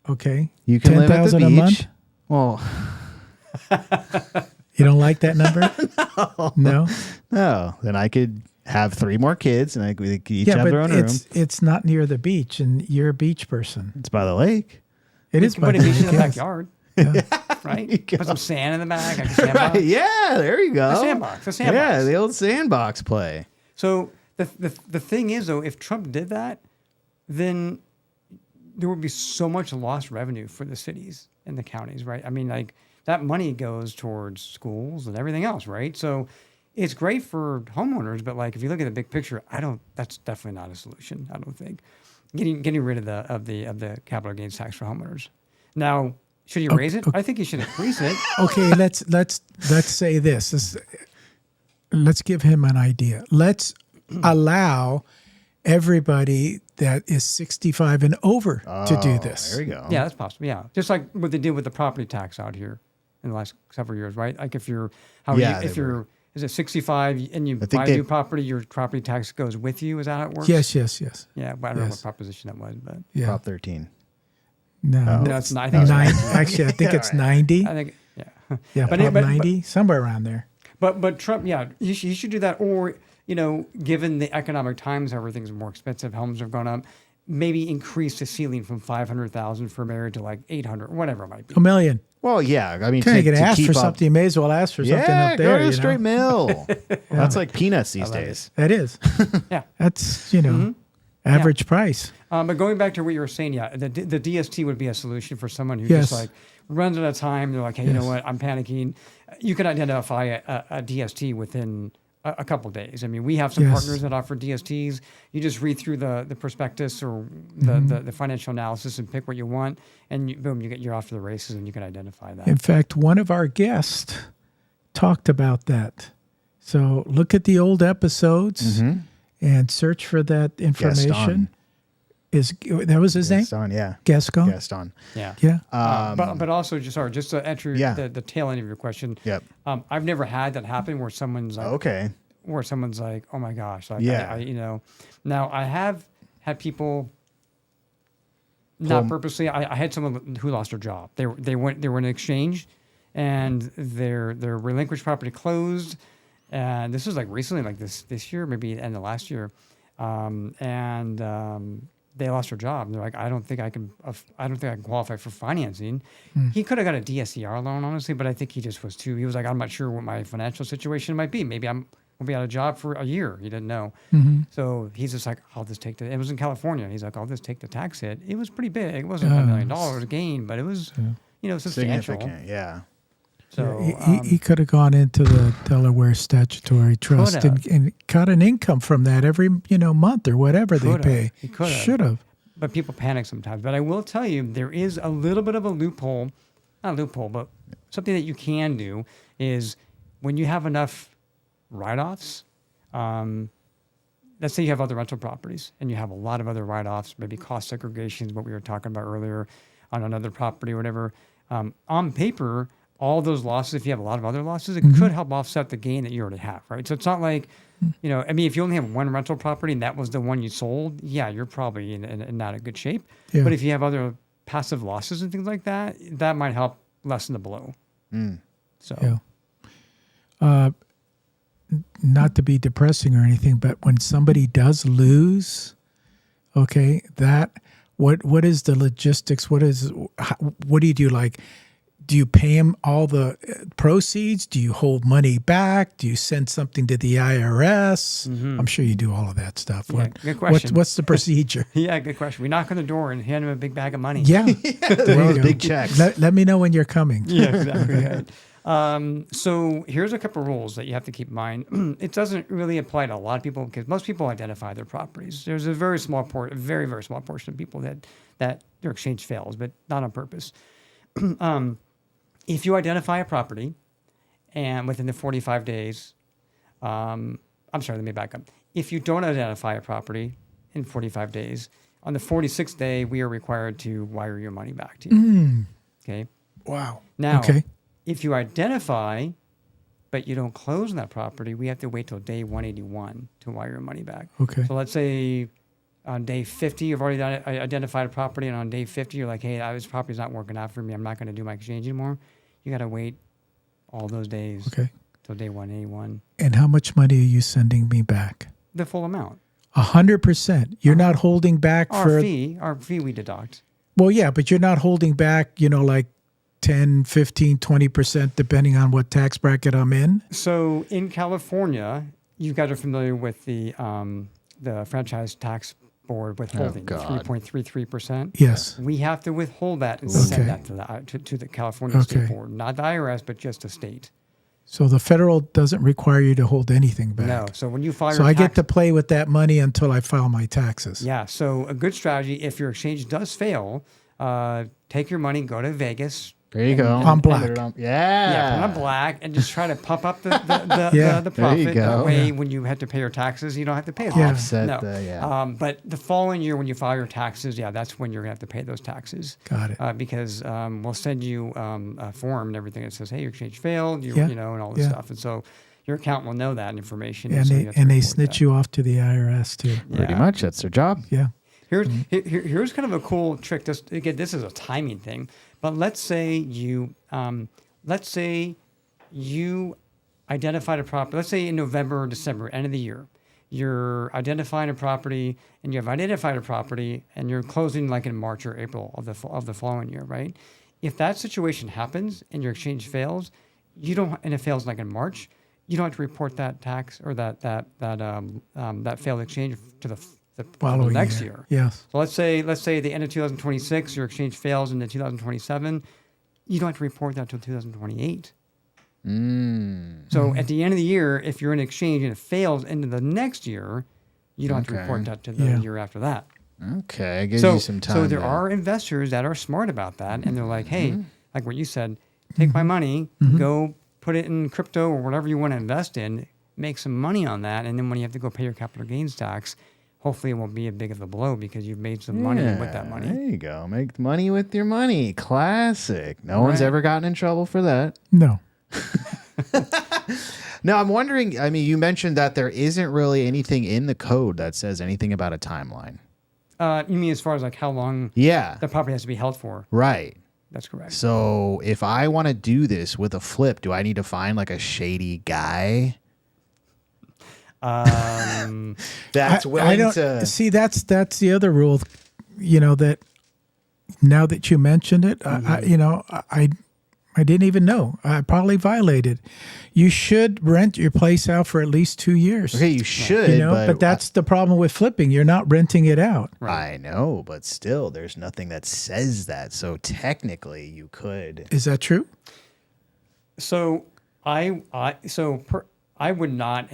[SPEAKER 2] Okay.
[SPEAKER 1] You can live at the
[SPEAKER 2] 10,000 a
[SPEAKER 1] beach.
[SPEAKER 2] month.
[SPEAKER 1] Well,
[SPEAKER 2] You don't like that number? No.
[SPEAKER 1] no. Then I could have 3 more kids, and we could each
[SPEAKER 2] Yeah,
[SPEAKER 1] have
[SPEAKER 2] but
[SPEAKER 1] their own room.
[SPEAKER 2] it's not near the beach, and you're a beach person.
[SPEAKER 1] It's by the lake.
[SPEAKER 2] It
[SPEAKER 3] You
[SPEAKER 2] is
[SPEAKER 3] can
[SPEAKER 2] by
[SPEAKER 3] put a
[SPEAKER 2] the
[SPEAKER 3] beach in the
[SPEAKER 2] lake, yes.
[SPEAKER 3] backyard,
[SPEAKER 2] Yeah.
[SPEAKER 3] right? Put some sand in the back, like a sandbox.
[SPEAKER 1] Yeah, there you go.
[SPEAKER 3] A sandbox.
[SPEAKER 1] Yeah, the old sandbox play.
[SPEAKER 3] So the thing is, though, if Trump did that, then there would be so much lost revenue for the cities and the counties, right? I mean, like that money goes towards schools and everything else, right? So it's great for homeowners, but like if you look at the big picture, that's definitely not a solution. I don't think getting rid of the capital gains tax for homeowners. Now, should you raise it? I think you should increase it.
[SPEAKER 2] Okay, let's say this. Let's give him an idea. Let's allow everybody that is 65 and over to do this.
[SPEAKER 1] There you go.
[SPEAKER 3] Yeah, that's possible. Yeah, just like what they did with the property tax out here in the last several years, right? Like if you're is it 65 and you buy a new property, your property tax goes with you? Is that how it works?
[SPEAKER 2] Yes.
[SPEAKER 3] Yeah, but I don't know what proposition that was, but
[SPEAKER 2] Yeah.
[SPEAKER 1] Prop 13.
[SPEAKER 2] No,
[SPEAKER 3] no, it's not. I think it's
[SPEAKER 2] 90. Actually, I think it's 90.
[SPEAKER 3] I think
[SPEAKER 2] Yeah,
[SPEAKER 3] but,
[SPEAKER 2] Prop
[SPEAKER 3] but
[SPEAKER 2] 90, somewhere around there.
[SPEAKER 3] But Trump, yeah, he should do that. Or, given the economic times, how everything's more expensive, homes have gone up, maybe increase the ceiling from 500,000 for married to like 800, whatever it might be.
[SPEAKER 2] $1 million.
[SPEAKER 1] Well, yeah. I mean,
[SPEAKER 2] Can you
[SPEAKER 1] to
[SPEAKER 2] ask
[SPEAKER 1] keep
[SPEAKER 2] for
[SPEAKER 1] up,
[SPEAKER 2] something? You may as well ask for something
[SPEAKER 1] yeah,
[SPEAKER 2] up there.
[SPEAKER 1] go to a straight mill.
[SPEAKER 2] Yeah.
[SPEAKER 1] That's like peanuts these days.
[SPEAKER 2] That is.
[SPEAKER 3] Yeah.
[SPEAKER 2] That's, average price.
[SPEAKER 3] But going back to what you were saying, yeah, the DST would be a solution for someone who
[SPEAKER 2] Yes.
[SPEAKER 3] just like runs out of time. They're like, hey, you know what? I'm panicking. You can identify a DST within a couple of days. I mean, we have some
[SPEAKER 2] Yes.
[SPEAKER 3] partners that offer DSTs. You just read through the prospectus or the financial analysis and pick what you want, and boom, you're off to the races, and you can identify that.
[SPEAKER 2] In fact, one of our guests talked about that. So look at the old episodes and search for that information. That was his name?
[SPEAKER 1] Gaston, yeah.
[SPEAKER 2] Gaston?
[SPEAKER 1] Gaston.
[SPEAKER 3] Yeah.
[SPEAKER 2] Yeah.
[SPEAKER 3] But also, just to enter the tail end of your question.
[SPEAKER 1] Yep.
[SPEAKER 3] I've never had that happen where someone's like,
[SPEAKER 1] Okay.
[SPEAKER 3] oh my gosh, like,
[SPEAKER 1] Yeah.
[SPEAKER 3] Now I have had people, not purposely. I had someone who lost their job. They were in an exchange, and their relinquished property closed, and this was like recently, like this year, maybe end of last year, they lost their job. And they're like, I don't think I can qualify for financing. He could have got a DSCR loan, honestly, but I think he just was he was like, I'm not sure what my financial situation might be. Maybe we'll be out of job for a year. He didn't know. So he's just like, I'll just take it was in California. He's like, I'll just take the tax hit. It was pretty big. It wasn't $1 million gain, but it was, substantial.
[SPEAKER 1] Significant, yeah.
[SPEAKER 3] So
[SPEAKER 2] he could have gone into the Delaware Statutory Trust and got an income from that every month or whatever they pay.
[SPEAKER 3] He could have.
[SPEAKER 2] Should have.
[SPEAKER 3] But people panic sometimes. But I will tell you, there is a little bit of a loophole. Not a loophole, but something that you can do is when you have enough write-offs, let's say you have other rental properties and you have a lot of other write-offs, maybe cost segregations, what we were talking about earlier on another property or whatever. On paper, all those losses, if you have a lot of other losses, it could help offset the gain that you already have, right? So it's not like, if you only have one rental property and that was the one you sold, yeah, you're probably in not a good shape.
[SPEAKER 2] Yeah.
[SPEAKER 3] But if you have other passive losses and things like that, that might help lessen the blow. So,
[SPEAKER 2] not to be depressing or anything, but when somebody does lose, okay, what is the logistics? What do you do? Like, do you pay them all the proceeds? Do you hold money back? Do you send something to the IRS? I'm sure you do all of that stuff.
[SPEAKER 3] Yeah, good question.
[SPEAKER 2] What's the procedure?
[SPEAKER 3] yeah, good question. We knock on the door and hand them a big bag of money.
[SPEAKER 2] Yeah.
[SPEAKER 1] One of those big checks.
[SPEAKER 2] Let me know when you're coming.
[SPEAKER 3] Yeah, exactly. Right. So here's a couple of rules that you have to keep in mind. It doesn't really apply to a lot of people because most people identify their properties. There's a very small very, very small portion of people that their exchange fails, but not on purpose. If you identify a property and within the 45 days, I'm sorry, let me back up. If you don't identify a property in 45 days, on the 46th day, we are required to wire your money back to you. Okay.
[SPEAKER 2] Wow.
[SPEAKER 3] Now,
[SPEAKER 2] okay.
[SPEAKER 3] If you identify, but you don't close on that property, we have to wait till day 181 to wire your money back.
[SPEAKER 2] Okay.
[SPEAKER 3] So let's say on day 50, you've already identified a property, and on day 50, you're like, hey, this property's not working out for me. I'm not going to do my exchange anymore. You got to wait all those days till day 181.
[SPEAKER 2] And how much money are you sending me back?
[SPEAKER 3] The full amount.
[SPEAKER 2] 100%. You're not holding back
[SPEAKER 3] Our fee we deduct.
[SPEAKER 2] Well, yeah, but you're not holding back, like 10, 15, 20%, depending on what tax bracket I'm in?
[SPEAKER 3] So in California, you guys are familiar with the franchise tax board withholding, 3.33%.
[SPEAKER 2] Yes.
[SPEAKER 3] We have to withhold that and send that to the California State Board, not the IRS, but just the state.
[SPEAKER 2] So the federal doesn't require you to hold anything back.
[SPEAKER 3] No. So when you file
[SPEAKER 2] I get to play with that money until I file my taxes.
[SPEAKER 3] Yeah. So a good strategy, if your exchange does fail, take your money, go to Vegas.
[SPEAKER 1] There you go.
[SPEAKER 2] On black.
[SPEAKER 3] Yeah, put it on black and just try to pump up the profit. That way, when you have to pay your taxes, you don't have to pay it.
[SPEAKER 1] Offset
[SPEAKER 3] But the following year, when you file your taxes, that's when you're going to have to pay those taxes.
[SPEAKER 2] Got it.
[SPEAKER 3] Because we'll send you a form and everything that says, hey, your exchange failed, and all this stuff. And so your accountant will know that information.
[SPEAKER 2] And
[SPEAKER 3] so you
[SPEAKER 2] they
[SPEAKER 3] have to
[SPEAKER 2] and they
[SPEAKER 3] report
[SPEAKER 2] snitch
[SPEAKER 3] that.
[SPEAKER 2] you off to the IRS too.
[SPEAKER 1] Pretty
[SPEAKER 3] Yeah.
[SPEAKER 1] much. That's their job.
[SPEAKER 2] Yeah.
[SPEAKER 3] Here's kind of a cool trick. Again, this is a timing thing. But let's say you identified a property. Let's say in November or December, end of the year, you're identifying a property, and you have identified a property, and you're closing like in March or April of the following year, right? If that situation happens and your exchange fails, and it fails like in March, you don't have to report that tax or that failed exchange to the
[SPEAKER 2] Following
[SPEAKER 3] next year.
[SPEAKER 2] Yes.
[SPEAKER 3] So let's say the end of 2026, your exchange fails into 2027. You don't have to report that until 2028. So at the end of the year, if you're in exchange and it fails into the next year, you don't have to report that to the year after that.
[SPEAKER 1] Okay, gives you some time.
[SPEAKER 3] So there are investors that are smart about that, and they're like, hey, like what you said, take my money, go put it in crypto or whatever you want to invest in, make some money on that, and then when you have to go pay your capital gains tax, hopefully it won't be as big of a blow because you've made some money with that money.
[SPEAKER 1] There you go. Make money with your money. Classic. No one's
[SPEAKER 3] Right.
[SPEAKER 1] ever gotten in trouble for that.
[SPEAKER 2] No.
[SPEAKER 1] Now, I'm wondering, I mean, you mentioned that there isn't really anything in the code that says anything about a timeline.
[SPEAKER 3] You mean as far as like how long
[SPEAKER 1] Yeah.
[SPEAKER 3] the property has to be held for?
[SPEAKER 1] Right.
[SPEAKER 3] That's correct.
[SPEAKER 1] So if I want to do this with a flip, do I need to find like a shady guy that's willing to...
[SPEAKER 2] see. That's the other rule. That now that you mentioned it, I didn't even know. I probably violated. You should rent your place out for at least 2 years.
[SPEAKER 1] Okay, you should,
[SPEAKER 2] but that's the problem with flipping. You're not renting it out.
[SPEAKER 1] I know, but still, there's nothing that says that. So technically, you could.
[SPEAKER 2] Is that true?
[SPEAKER 3] So I would not.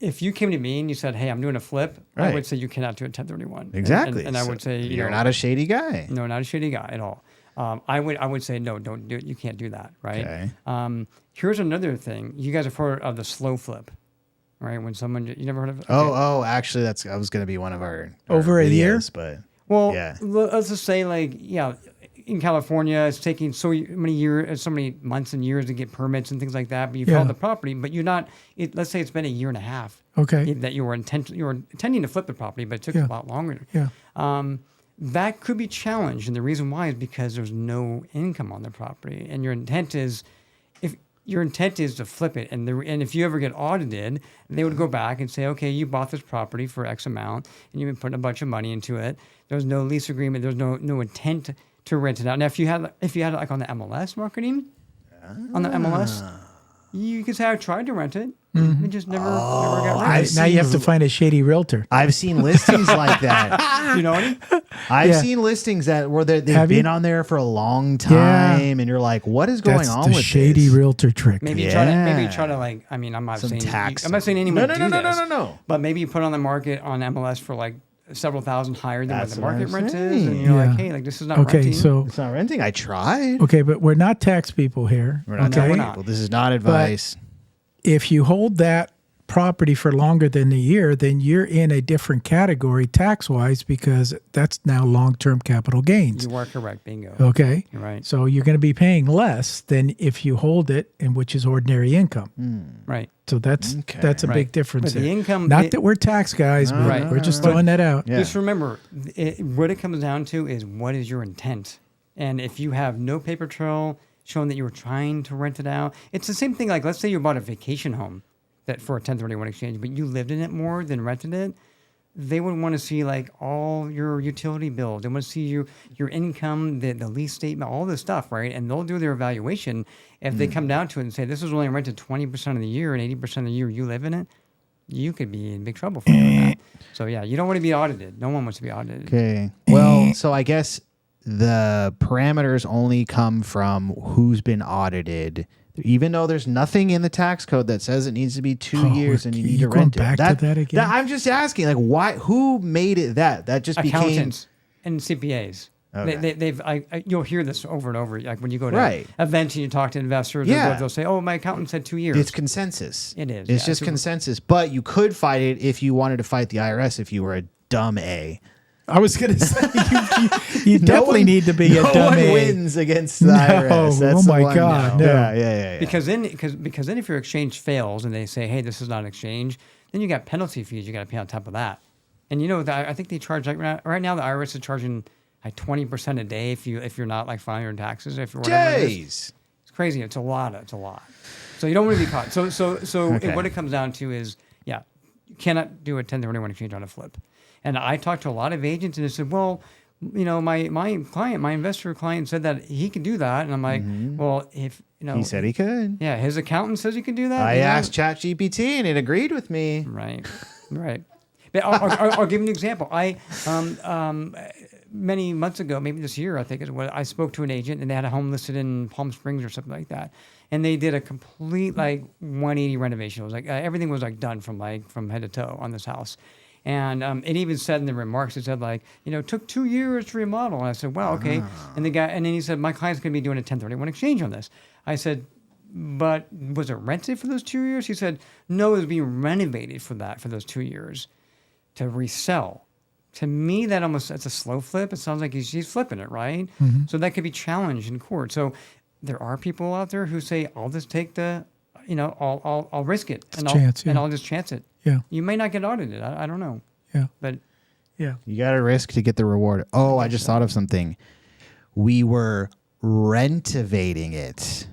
[SPEAKER 3] If you came to me and you said, "Hey, I'm doing a flip," I
[SPEAKER 1] Right.
[SPEAKER 3] would say you cannot do a 1031.
[SPEAKER 1] Exactly.
[SPEAKER 3] And I would say
[SPEAKER 1] you're not a shady guy.
[SPEAKER 3] No, not a shady guy at all. I would say no, don't do it. You can't do that, right?
[SPEAKER 1] Okay.
[SPEAKER 3] Here's another thing. You guys have heard of the slow flip, right? When someone you never heard of it?
[SPEAKER 1] Oh, actually, that was going to be one of our
[SPEAKER 2] Over a year?
[SPEAKER 1] videos, but
[SPEAKER 3] Well,
[SPEAKER 1] yeah.
[SPEAKER 3] let's just say in California, it's taking so many months and years to get permits and things like that. But you've held the property, but you're not. Let's say it's been a year and a half.
[SPEAKER 2] Okay.
[SPEAKER 3] That you were intending to flip the property, but it took a lot longer.
[SPEAKER 2] Yeah.
[SPEAKER 3] That could be challenged, and the reason why is because there's no income on the property, and your intent is to flip it, and if you ever get audited, they would go back and say, okay, you bought this property for X amount, and you've been putting a bunch of money into it. There's no lease agreement. There's no intent to rent it out. Now, if you had it like on the MLS marketing, on the MLS, you could say I tried to rent it. It just never got rented.
[SPEAKER 2] Now you have to find a shady realtor.
[SPEAKER 1] I've seen listings like that.
[SPEAKER 3] You know any?
[SPEAKER 1] I've seen listings where they've
[SPEAKER 2] Have you?
[SPEAKER 1] been on there for a long time, and you're like, what is going
[SPEAKER 2] That's
[SPEAKER 1] on
[SPEAKER 2] the
[SPEAKER 1] with
[SPEAKER 2] shady
[SPEAKER 1] this?
[SPEAKER 2] realtor trick.
[SPEAKER 3] Maybe try to like. I mean, I'm not
[SPEAKER 1] Some
[SPEAKER 3] saying
[SPEAKER 1] tax.
[SPEAKER 3] I'm not saying anyone do this.
[SPEAKER 1] No.
[SPEAKER 3] But maybe you put on the market on MLS for like several thousand higher than
[SPEAKER 1] That's
[SPEAKER 3] what the
[SPEAKER 1] what
[SPEAKER 3] market
[SPEAKER 1] I'm
[SPEAKER 3] rent is,
[SPEAKER 1] saying.
[SPEAKER 3] and you're
[SPEAKER 2] Yeah.
[SPEAKER 3] like, hey, like this is not
[SPEAKER 2] Okay,
[SPEAKER 3] renting.
[SPEAKER 2] so
[SPEAKER 1] It's not renting. I tried.
[SPEAKER 2] okay, but we're not tax people here.
[SPEAKER 1] We're not
[SPEAKER 2] okay,
[SPEAKER 3] we're not.
[SPEAKER 1] Well, this is not advice.
[SPEAKER 2] if you hold that property for longer than a year, then you're in a different category tax-wise because that's now long-term capital gains.
[SPEAKER 3] You are correct, bingo.
[SPEAKER 2] Okay,
[SPEAKER 3] You're right.
[SPEAKER 2] so you're going to be paying less than if you hold it, and which is ordinary income.
[SPEAKER 3] Right.
[SPEAKER 2] So that's a
[SPEAKER 3] Right.
[SPEAKER 2] big difference.
[SPEAKER 3] But the
[SPEAKER 2] there.
[SPEAKER 3] income-
[SPEAKER 2] not that we're tax guys, but
[SPEAKER 3] Right.
[SPEAKER 2] we're just throwing that out.
[SPEAKER 1] Yeah.
[SPEAKER 3] Just remember, what it comes down to is what is your intent, and if you have no paper trail showing that you were trying to rent it out, it's the same thing. Like let's say you bought a vacation home that for a 1031 exchange, but you lived in it more than rented it. They would want to see like all your utility bills. They want to see your income, the lease statement, all this stuff, right? And they'll do their evaluation. If they come down to it and say this is only rented 20% of the year and 80% of the year you live in it, you could be in big trouble for doing that. So yeah, you don't want to be audited. No one wants to be audited.
[SPEAKER 1] Okay. Well, so I guess the parameters only come from who's been audited. Even though there's nothing in the tax code that says it needs to be 2 years and you need to
[SPEAKER 2] going
[SPEAKER 1] rent
[SPEAKER 2] back
[SPEAKER 1] it.
[SPEAKER 2] to that again?
[SPEAKER 1] I'm just asking, like, why? Who made it that? That just became
[SPEAKER 3] Accountants and CPAs.
[SPEAKER 1] Okay.
[SPEAKER 3] You'll hear this over and over. Like when you go to
[SPEAKER 1] Right.
[SPEAKER 3] events and you talk to investors,
[SPEAKER 1] Yeah.
[SPEAKER 3] they'll say, "Oh, my accountant said 2 years."
[SPEAKER 1] It's consensus.
[SPEAKER 3] It is,
[SPEAKER 1] It's
[SPEAKER 3] yeah.
[SPEAKER 1] just consensus. But you could fight it if you wanted to fight the IRS if you were a dumb A.
[SPEAKER 2] I was going to say, you definitely need to be a
[SPEAKER 1] no
[SPEAKER 2] dummy.
[SPEAKER 1] one wins against the IRS. That's
[SPEAKER 2] oh
[SPEAKER 1] the
[SPEAKER 2] my
[SPEAKER 1] one.
[SPEAKER 2] God, no.
[SPEAKER 1] Yeah.
[SPEAKER 3] Because then if your exchange fails and they say, hey, this is not an exchange, then you got penalty fees you got to pay on top of that. And I think they charge right now the IRS is charging like 20% a day if you're not like filing your taxes. If whatever it is. It's crazy. It's a lot. So you don't want to be caught. So
[SPEAKER 1] Okay.
[SPEAKER 3] what it comes down to is, you cannot do a 1031 exchange on a flip. And I talked to a lot of agents and they said, well, my client, my investor client said that he could do that. And I'm like, well, if,
[SPEAKER 1] He said he could.
[SPEAKER 3] yeah, his accountant says he can do that.
[SPEAKER 1] I asked ChatGPT and it agreed with me.
[SPEAKER 3] Right. But I'll give you an example. Many months ago, maybe this year, I think is what I spoke to an agent and they had a home listed in Palm Springs or something like that. And they did a complete 180 renovation. It was like everything was done from head to toe on this house. And it even said in the remarks, it said took 2 years to remodel. And I said, wow, okay. And then he said, my client's going to be doing a 1031 exchange on this. I said, but was it rented for those 2 years? He said, no, it was being renovated for those 2 years to resell. To me, that's a slow flip. It sounds like he's flipping it, right? Mm-hmm. So that could be challenged in court. So there are people out there who say, I'll just take I'll risk it and I'll just chance it.
[SPEAKER 2] Yeah.
[SPEAKER 3] You may not get audited. I don't know.
[SPEAKER 2] Yeah.
[SPEAKER 3] But
[SPEAKER 2] yeah.
[SPEAKER 1] You got to risk to get the reward. Oh, I just thought of something. We were rentivating it.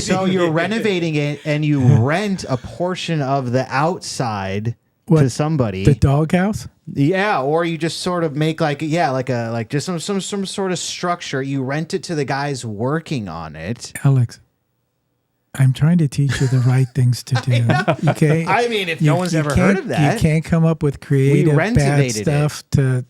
[SPEAKER 1] So you're renovating it and you rent a portion of the outside to somebody.
[SPEAKER 2] The doghouse?
[SPEAKER 1] Yeah, or you just sort of make just some sort of structure. You rent it to the guys working on it.
[SPEAKER 2] Alex, I'm trying to teach you the right things to do. Okay?
[SPEAKER 1] I mean, if no one's ever heard of that.
[SPEAKER 2] You can't come up with creative bad stuff to,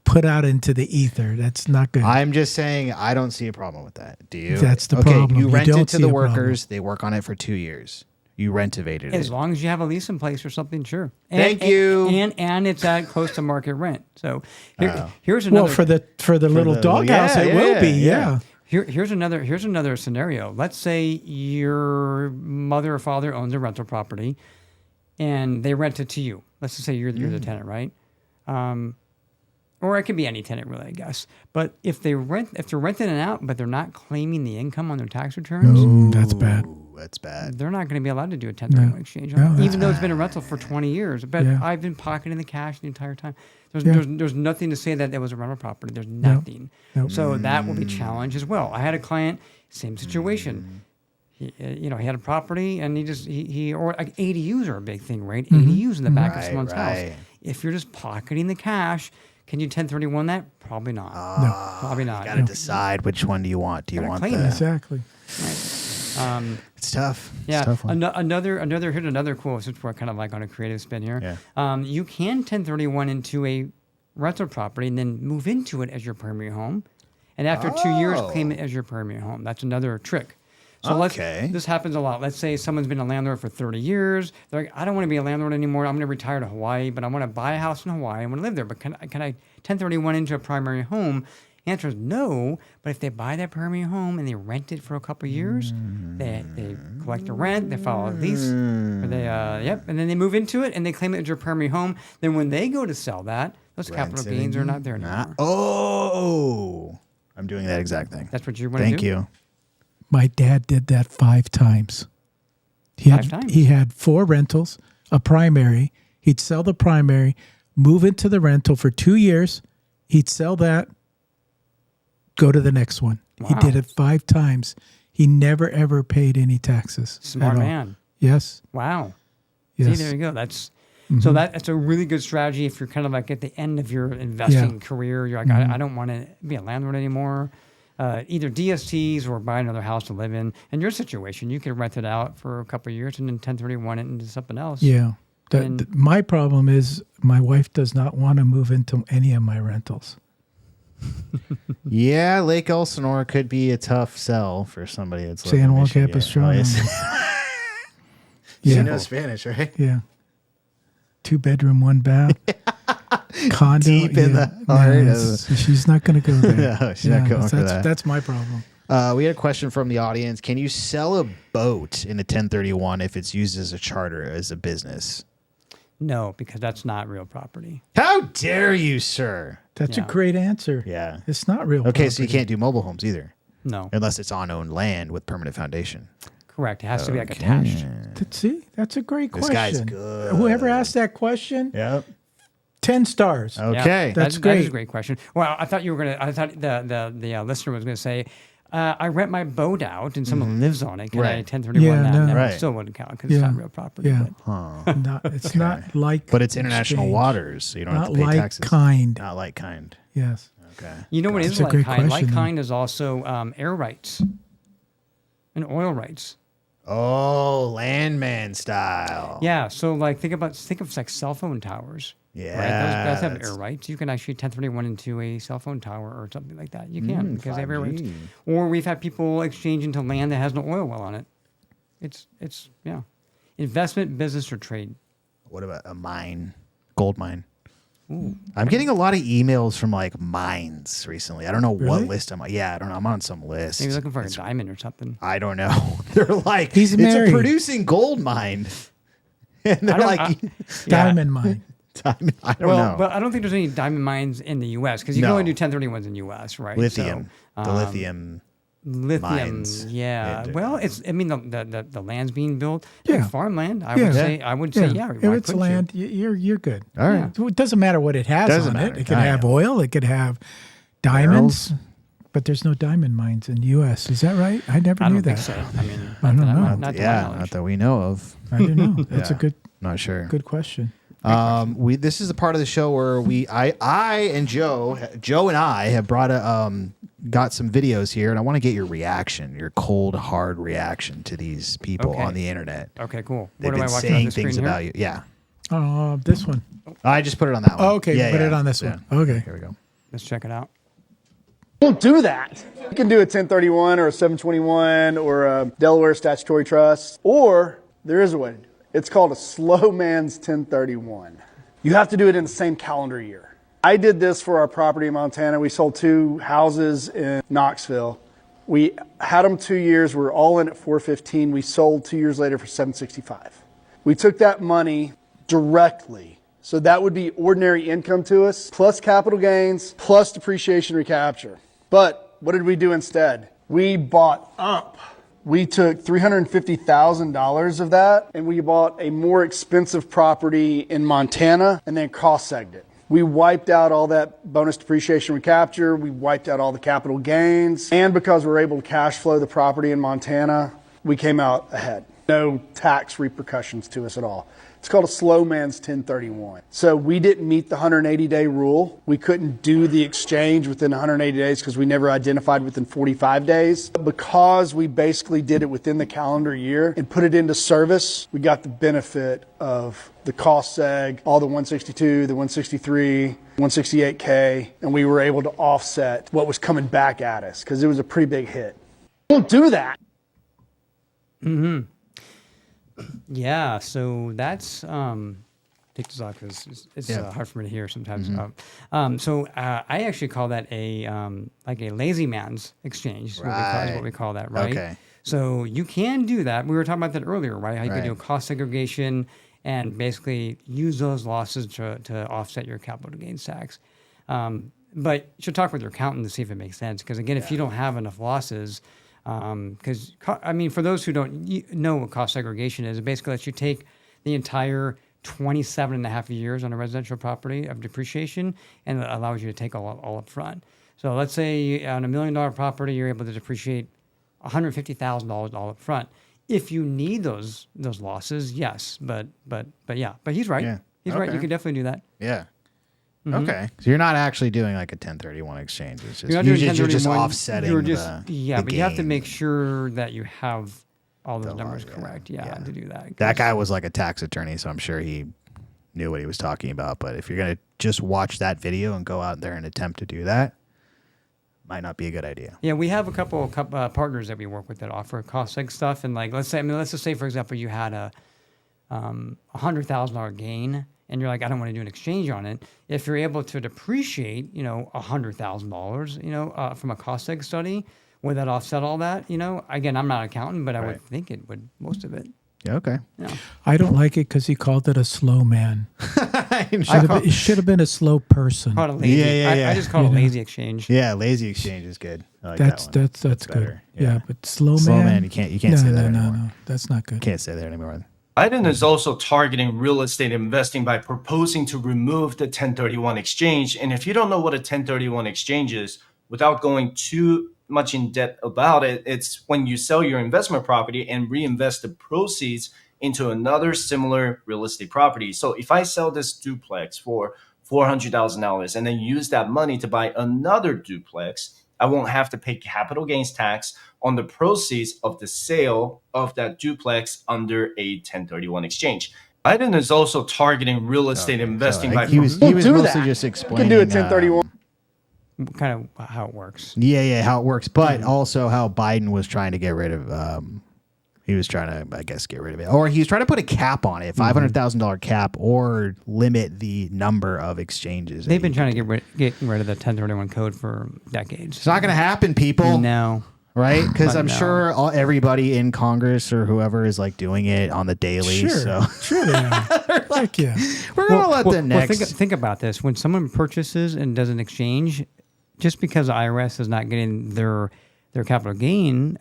[SPEAKER 2] put out into the ether. That's not good.
[SPEAKER 1] I'm just saying I don't see a problem with that. Do you?
[SPEAKER 2] That's the problem.
[SPEAKER 1] You rent it to the
[SPEAKER 2] workers.
[SPEAKER 1] They work on it for 2 years. You rentivated it.
[SPEAKER 3] As long as you have a lease in place or something, sure.
[SPEAKER 1] Thank you.
[SPEAKER 3] And it's at close to market rent. So here's another.
[SPEAKER 2] Well, for the little doghouse, it will be. Yeah.
[SPEAKER 3] Here's another scenario. Let's say your mother or father owns a rental property, and they rent it to you. Let's just say you're the tenant, right? Or it could be any tenant, really, I guess. But if they're renting it out, but they're not claiming the income on their tax returns,
[SPEAKER 2] that's bad.
[SPEAKER 1] That's bad.
[SPEAKER 3] They're not going to be allowed to do a 1031 exchange, even though it's been a rental for 20 years. But I've been pocketing the cash the entire time. There's nothing to say that it was a rental property. There's nothing. Nope. So that will be challenged as well. I had a client, same situation. He had a property and or ADUs are a big thing, right? ADUs in the back of someone's house. If you're just pocketing the cash, can you 1031 that? Probably not.
[SPEAKER 2] No.
[SPEAKER 3] Probably not.
[SPEAKER 1] You got to decide which one do you want. Do you want
[SPEAKER 3] claim
[SPEAKER 1] the...
[SPEAKER 2] Exactly.
[SPEAKER 3] Right.
[SPEAKER 1] It's tough.
[SPEAKER 3] Yeah.
[SPEAKER 1] It's a tough one.
[SPEAKER 3] Another cool, since we're kind of on a creative spin here. Yeah. You can 1031 into a rental property and then move into it as your primary home. And after 2 years, claim it as your primary home. That's another trick. So this happens a lot. Let's say someone's been a landlord for 30 years. They're like, I don't want to be a landlord anymore. I'm going to retire to Hawaii, but I want to buy a house in Hawaii. I want to live there. But can I 1031 into a primary home? The answer is no. But if they buy that primary home and they rent it for a couple of years, they collect the rent, they file a lease, or and then they move into it and they claim it as your primary home. Then when they go to sell that, those capital gains are not there anymore.
[SPEAKER 1] I'm doing that exact thing.
[SPEAKER 3] That's what you want to do?
[SPEAKER 1] Thank you.
[SPEAKER 2] My dad did that 5 times. He had 4 rentals, a primary. He'd sell the primary, move into the rental for 2 years. He'd sell that, go to the next one. Wow. He did it 5 times. He never, ever paid any taxes.
[SPEAKER 3] Smart man.
[SPEAKER 2] Yes.
[SPEAKER 3] Wow.
[SPEAKER 2] Yes.
[SPEAKER 3] See, there you go. So that's a really good strategy if you're kind of like at the end of your investing career. You're like, I don't want to be a landlord anymore. Either DSTs or buy another house to live in. In your situation, you could rent it out for a couple of years and then 1031 it into something else.
[SPEAKER 2] Yeah. My problem is my wife does not want to move into any of my rentals.
[SPEAKER 1] Yeah, Lake Elsinore could be a tough sell for somebody that's living
[SPEAKER 2] San
[SPEAKER 1] in
[SPEAKER 2] Juan Capistrano.
[SPEAKER 1] She knows Spanish, right?
[SPEAKER 2] Yeah. 2-bedroom, 1 bath. Condo.
[SPEAKER 1] Deep in the heart.
[SPEAKER 2] She's not going to go there.
[SPEAKER 1] No, she's not going for that.
[SPEAKER 2] That's my problem.
[SPEAKER 1] We had a question from the audience. Can you sell a boat in a 1031 if it's used as a charter, as a business?
[SPEAKER 3] No, because that's not real property.
[SPEAKER 1] How dare you, sir?
[SPEAKER 2] That's
[SPEAKER 3] Yeah.
[SPEAKER 2] a great answer.
[SPEAKER 1] Yeah.
[SPEAKER 2] It's not real.
[SPEAKER 1] Okay, so you
[SPEAKER 2] property.
[SPEAKER 1] can't do mobile homes either,
[SPEAKER 3] No,
[SPEAKER 1] unless it's on owned land with permanent foundation.
[SPEAKER 3] correct. It has to be like attached.
[SPEAKER 2] See, that's a great
[SPEAKER 1] This
[SPEAKER 2] question.
[SPEAKER 1] guy's good.
[SPEAKER 2] Whoever asked that question,
[SPEAKER 1] Yep.
[SPEAKER 2] 10 stars.
[SPEAKER 1] Okay.
[SPEAKER 3] Yeah,
[SPEAKER 2] That's
[SPEAKER 3] that is
[SPEAKER 2] great.
[SPEAKER 3] a great question. Well, I thought you were gonna. I thought the listener was gonna say, I rent my boat out and someone lives on it. Can I
[SPEAKER 1] Right.
[SPEAKER 3] 1031
[SPEAKER 2] Yeah,
[SPEAKER 3] that?
[SPEAKER 2] no.
[SPEAKER 3] No,
[SPEAKER 1] Right.
[SPEAKER 3] it still wouldn't count because
[SPEAKER 2] Yeah.
[SPEAKER 3] it's not real property.
[SPEAKER 2] Yeah.
[SPEAKER 3] But
[SPEAKER 2] It's not like.
[SPEAKER 1] But it's international
[SPEAKER 2] exchange.
[SPEAKER 1] waters, so you don't have
[SPEAKER 2] Not
[SPEAKER 1] to pay
[SPEAKER 2] like
[SPEAKER 1] taxes.
[SPEAKER 2] kind.
[SPEAKER 1] Not like kind.
[SPEAKER 2] Yes.
[SPEAKER 1] Okay.
[SPEAKER 3] you know what is
[SPEAKER 2] That's a
[SPEAKER 3] like
[SPEAKER 2] great
[SPEAKER 3] kind? Like
[SPEAKER 2] question, though.
[SPEAKER 3] kind is also air rights and oil rights.
[SPEAKER 1] Oh, landman style.
[SPEAKER 3] Yeah. So like think of like cell phone towers.
[SPEAKER 1] Yeah.
[SPEAKER 3] Right? Those have air
[SPEAKER 1] that's-
[SPEAKER 3] rights. You can actually 1031 into a cell phone tower or something like that. You can because they have air rights.
[SPEAKER 1] 5G.
[SPEAKER 3] Or we've had people exchange into land that has no oil well on it. It's investment, business, or trade.
[SPEAKER 1] What about a mine? Gold mine. I'm getting a lot of emails from like mines recently. I don't know what
[SPEAKER 2] Really?
[SPEAKER 1] list I'm on. Yeah, I don't know. I'm on some list.
[SPEAKER 3] Maybe looking for a diamond or something.
[SPEAKER 1] I don't know. They're like,
[SPEAKER 2] He's
[SPEAKER 1] it's
[SPEAKER 2] married.
[SPEAKER 1] a producing gold mine. And they're like,
[SPEAKER 2] Diamond mine.
[SPEAKER 1] diamond. I don't
[SPEAKER 3] Well,
[SPEAKER 1] know.
[SPEAKER 3] but I don't think there's any diamond mines in the U.S. because you
[SPEAKER 1] No.
[SPEAKER 3] can only do 1031s in the U.S. Right?
[SPEAKER 1] lithium.
[SPEAKER 3] So,
[SPEAKER 1] The lithium.
[SPEAKER 3] Lithium.
[SPEAKER 1] mines.
[SPEAKER 3] Yeah.
[SPEAKER 1] And,
[SPEAKER 3] Well, it's. I mean, the land's being built.
[SPEAKER 2] Yeah.
[SPEAKER 3] Like farmland. I
[SPEAKER 2] Yeah.
[SPEAKER 3] would say. I would say. Yeah.
[SPEAKER 2] If
[SPEAKER 3] why
[SPEAKER 2] it's
[SPEAKER 3] couldn't you?
[SPEAKER 2] land, you're good.
[SPEAKER 1] All right.
[SPEAKER 2] It doesn't matter what it has
[SPEAKER 1] Doesn't
[SPEAKER 2] on
[SPEAKER 1] matter.
[SPEAKER 2] it. It could
[SPEAKER 1] I
[SPEAKER 2] have
[SPEAKER 1] know.
[SPEAKER 2] oil. It could have diamonds. But there's no diamond mines in the U.S. Is that right? I never
[SPEAKER 3] I
[SPEAKER 2] knew
[SPEAKER 3] don't
[SPEAKER 2] that.
[SPEAKER 3] think so. I mean,
[SPEAKER 2] I don't know.
[SPEAKER 3] Not to my
[SPEAKER 1] Yeah,
[SPEAKER 3] knowledge.
[SPEAKER 1] not that we know of.
[SPEAKER 2] I don't know. That's a
[SPEAKER 1] Yeah.
[SPEAKER 2] good
[SPEAKER 1] Not sure.
[SPEAKER 2] question.
[SPEAKER 1] This is a part of the show where I and Joe and I have got some videos here, and I want to get your reaction, your cold hard reaction to these people
[SPEAKER 3] Okay.
[SPEAKER 1] on the internet.
[SPEAKER 3] Okay. Cool.
[SPEAKER 1] They've
[SPEAKER 3] What am
[SPEAKER 1] been
[SPEAKER 3] I watching on
[SPEAKER 1] saying
[SPEAKER 3] the screen
[SPEAKER 1] things
[SPEAKER 3] here?
[SPEAKER 1] about you. Yeah,
[SPEAKER 2] This one.
[SPEAKER 1] I just put it on that one.
[SPEAKER 2] Oh, okay.
[SPEAKER 1] Yeah,
[SPEAKER 2] Put
[SPEAKER 1] yeah.
[SPEAKER 2] it on this
[SPEAKER 1] Yeah.
[SPEAKER 2] one. Okay.
[SPEAKER 1] Here we go.
[SPEAKER 3] Let's check it out.
[SPEAKER 4] Don't do that. You can do a 1031 or a 721 or a Delaware statutory trust, or there is a way to do it. It's called a slow man's 1031. You have to do it in the same calendar year. I did this for our property in Montana. We sold 2 houses in Knoxville. We had them 2 years. We were all in at 415. We sold 2 years later for 765. We took that money directly. So that would be ordinary income to us, plus capital gains, plus depreciation recapture. But what did we do instead? We bought up. We took $350,000 of that and we bought a more expensive property in Montana and then cost-segged it. We wiped out all that bonus depreciation recapture. We wiped out all the capital gains. And because we were able to cash flow the property in Montana, we came out ahead. No tax repercussions to us at all. It's called a slow man's 1031. So we didn't meet the 180-day rule. We couldn't do the exchange within 180 days because we never identified within 45 days. Because we basically did it within the calendar year and put it into service, we got the benefit of the cost seg, all the 162, the 163, 168K, and we were able to offset what was coming back at us because it was a pretty big hit. Don't do that.
[SPEAKER 3] Yeah, so that's take this off because it's
[SPEAKER 1] Yeah.
[SPEAKER 3] hard for me to hear sometimes. So I actually call that a like a lazy man's exchange. Is
[SPEAKER 1] Right.
[SPEAKER 3] what we call that, right?
[SPEAKER 1] Okay.
[SPEAKER 3] So you can do that. We were talking about that earlier, right? How you can do a
[SPEAKER 1] Right.
[SPEAKER 3] cost segregation and basically use those losses to offset your capital gains tax. But you should talk with your accountant to see if it makes sense. Because again, if you don't have enough losses, because for those who don't know what cost segregation is, it basically lets you take the entire 27 and a half years on a residential property of depreciation and it allows you to take all up front. So let's say on $1 million property, you're able to depreciate $150,000 all up front. If you need those losses, yes, but yeah, but he's right.
[SPEAKER 1] Yeah.
[SPEAKER 3] He's right.
[SPEAKER 1] Okay.
[SPEAKER 3] You could definitely do that.
[SPEAKER 1] Yeah. Okay. So you're not actually doing like a 1031 exchange. It's just,
[SPEAKER 3] You're not doing
[SPEAKER 1] you're just
[SPEAKER 3] 1031,
[SPEAKER 1] offsetting
[SPEAKER 3] You're just
[SPEAKER 1] the
[SPEAKER 3] but you have to
[SPEAKER 1] gain.
[SPEAKER 3] make sure that you have all those
[SPEAKER 1] The
[SPEAKER 3] numbers
[SPEAKER 1] law, yeah.
[SPEAKER 3] correct. Yeah, to do that.
[SPEAKER 1] That guy was like a tax attorney, so I'm sure he knew what he was talking about. But if you're going to just watch that video and go out there and attempt to do that, might not be a good idea.
[SPEAKER 3] Yeah, we have a couple partners that we work with that offer cost seg stuff, and like let's just say for example you had a $100,000 gain, and you're like I don't want to do an exchange on it. If you're able to depreciate, $100,000, from a cost seg study, would that offset all that? Again, I'm not an accountant, but I
[SPEAKER 1] Right.
[SPEAKER 3] would think it would most of it.
[SPEAKER 1] Okay.
[SPEAKER 3] Yeah.
[SPEAKER 2] I don't like it because he called it a slow man. It should have been a slow person.
[SPEAKER 3] Call it a lazy.
[SPEAKER 1] Yeah.
[SPEAKER 3] I just call it a lazy exchange.
[SPEAKER 1] Yeah, lazy exchange is good. I like
[SPEAKER 2] That's
[SPEAKER 1] that one.
[SPEAKER 2] good.
[SPEAKER 1] better.
[SPEAKER 2] Yeah, but slow
[SPEAKER 1] man,
[SPEAKER 2] man.
[SPEAKER 1] you can't say that anymore.
[SPEAKER 2] No, that's not good.
[SPEAKER 1] Can't say that anymore.
[SPEAKER 5] Biden is also targeting real estate investing by proposing to remove the 1031 exchange. And if you don't know what a 1031 exchange is, without going too much in depth about it, it's when you sell your investment property and reinvest the proceeds into another similar real estate property. So if I sell this duplex for $400,000 and then use that money to buy another duplex, I won't have to pay capital gains tax on the proceeds of the sale of that duplex under a 1031 exchange. Biden is also targeting real estate investing by
[SPEAKER 1] he was mostly just explaining.
[SPEAKER 4] You can do a 1031.
[SPEAKER 3] Kind of how it works.
[SPEAKER 1] Yeah, how it works, but also how Biden was trying to get rid of. He was trying to, I guess, get rid of it, or he was trying to put a cap on it, $500,000 cap, or limit the number of exchanges.
[SPEAKER 3] They've been trying to get rid of the 1031 code for decades.
[SPEAKER 1] It's not going to happen, people.
[SPEAKER 3] No.
[SPEAKER 1] Right? Because I'm
[SPEAKER 3] No.
[SPEAKER 1] sure everybody in Congress or whoever is like doing it on the daily.
[SPEAKER 2] Sure they are. Like, yeah.
[SPEAKER 1] We're going to let the next.
[SPEAKER 3] Think about this. When someone purchases and does an exchange, just because the IRS is not getting their capital gain,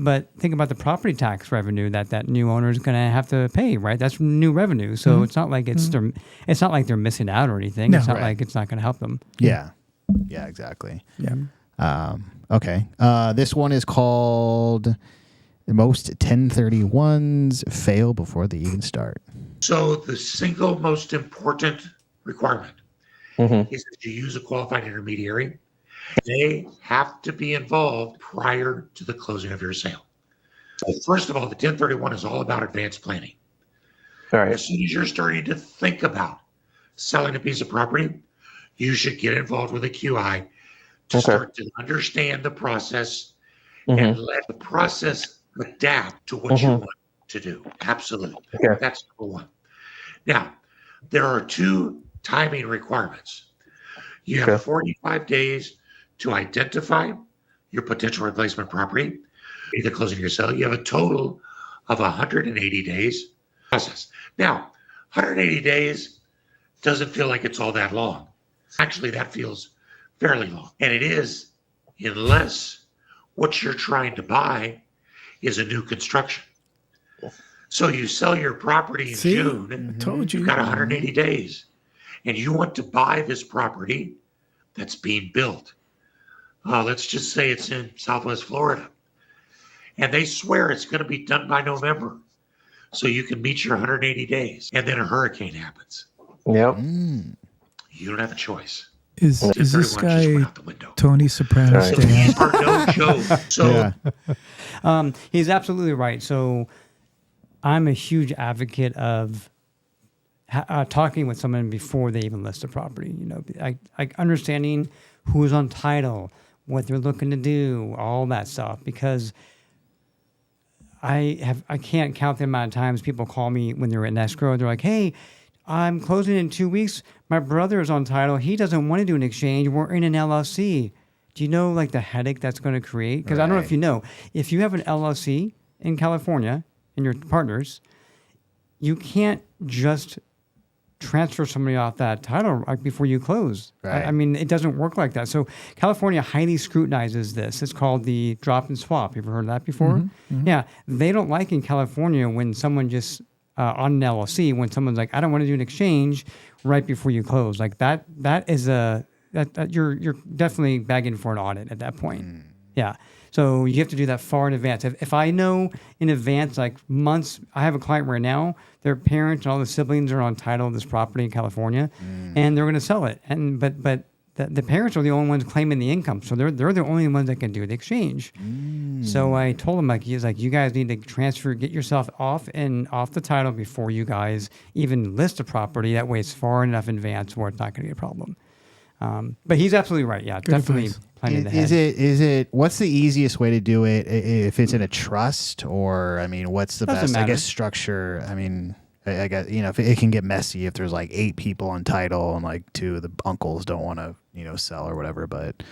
[SPEAKER 3] but think about the property tax revenue that new owner is going to have to pay, right? That's new revenue. So it's not like it's not like they're missing out or anything.
[SPEAKER 2] No.
[SPEAKER 3] It's not like it's not going to help them.
[SPEAKER 1] Yeah, exactly.
[SPEAKER 2] Yeah.
[SPEAKER 1] Okay. This one is called most 1031s fail before they even start.
[SPEAKER 6] So the single most important requirement is that you use a qualified intermediary. They have to be involved prior to the closing of your sale. So first of all, the 1031 is all about advanced planning.
[SPEAKER 7] All right.
[SPEAKER 6] As soon as you're starting to think about selling a piece of property, you should get involved with a QI to start to understand the process and let the process adapt to what you want to do. Absolutely.
[SPEAKER 7] Okay.
[SPEAKER 6] That's number one. Now, there are two timing requirements. You have 45 days to identify your potential replacement property, either closing your sale. You have a total of 180 days process. Now, 180 days doesn't feel like it's all that long. Actually, that feels fairly long. And it is, unless what you're trying to buy is a new construction. So you sell your property in June.
[SPEAKER 2] Told you.
[SPEAKER 6] You've got 180 days. And you want to buy this property that's being built. Let's just say it's in Southwest Florida. And they swear it's going to be done by November. So you can meet your 180 days. And then a hurricane happens.
[SPEAKER 7] Yep.
[SPEAKER 6] You don't have a choice.
[SPEAKER 2] Is this
[SPEAKER 6] 1031 just
[SPEAKER 2] guy
[SPEAKER 6] went out the window.
[SPEAKER 2] Tony Soprano's
[SPEAKER 6] So
[SPEAKER 2] dad?
[SPEAKER 6] these are no joke. So
[SPEAKER 3] He's absolutely right. So I'm a huge advocate of talking with someone before they even list a property. You know, like understanding who's on title, what they're looking to do, all that stuff. Because I can't count the amount of times people call me when they're in escrow. They're like, "Hey, I'm closing in 2 weeks. My brother is on title. He doesn't want to do an exchange. We're in an LLC." Do you know like the headache that's going to create? Because I don't know if you know, if you have an LLC in California and your partners, you can't just transfer somebody off that title right before you close.
[SPEAKER 1] Right.
[SPEAKER 3] I mean, it doesn't work like that. So California highly scrutinizes this. It's called the drop and swap. You ever heard of that before? Yeah. They don't like in California when someone just on an LLC, when someone's like, I don't want to do an exchange right before you close. Like that is that you're definitely begging for an audit at that point. Yeah. So you have to do that far in advance. If I know in advance, like months, I have a client right now, their parents and all the siblings are on title of this property in California and they're going to sell it. And, but the parents are the only ones claiming the income. So they're the only ones that can do the exchange. So I told him, you guys need to get yourself off the title before you guys even list a property. That way it's far enough in advance where it's not going to be a problem. But he's absolutely right. Yeah,
[SPEAKER 2] Good
[SPEAKER 3] definitely
[SPEAKER 2] advice.
[SPEAKER 3] planning ahead.
[SPEAKER 1] Is it what's the easiest way to do it? If it's in a trust, or I mean, what's the
[SPEAKER 3] Doesn't
[SPEAKER 1] best? I
[SPEAKER 3] matter.
[SPEAKER 1] guess structure. I mean, I guess if it can get messy if there's like 8 people on title and like 2 of the uncles don't want to sell or whatever. But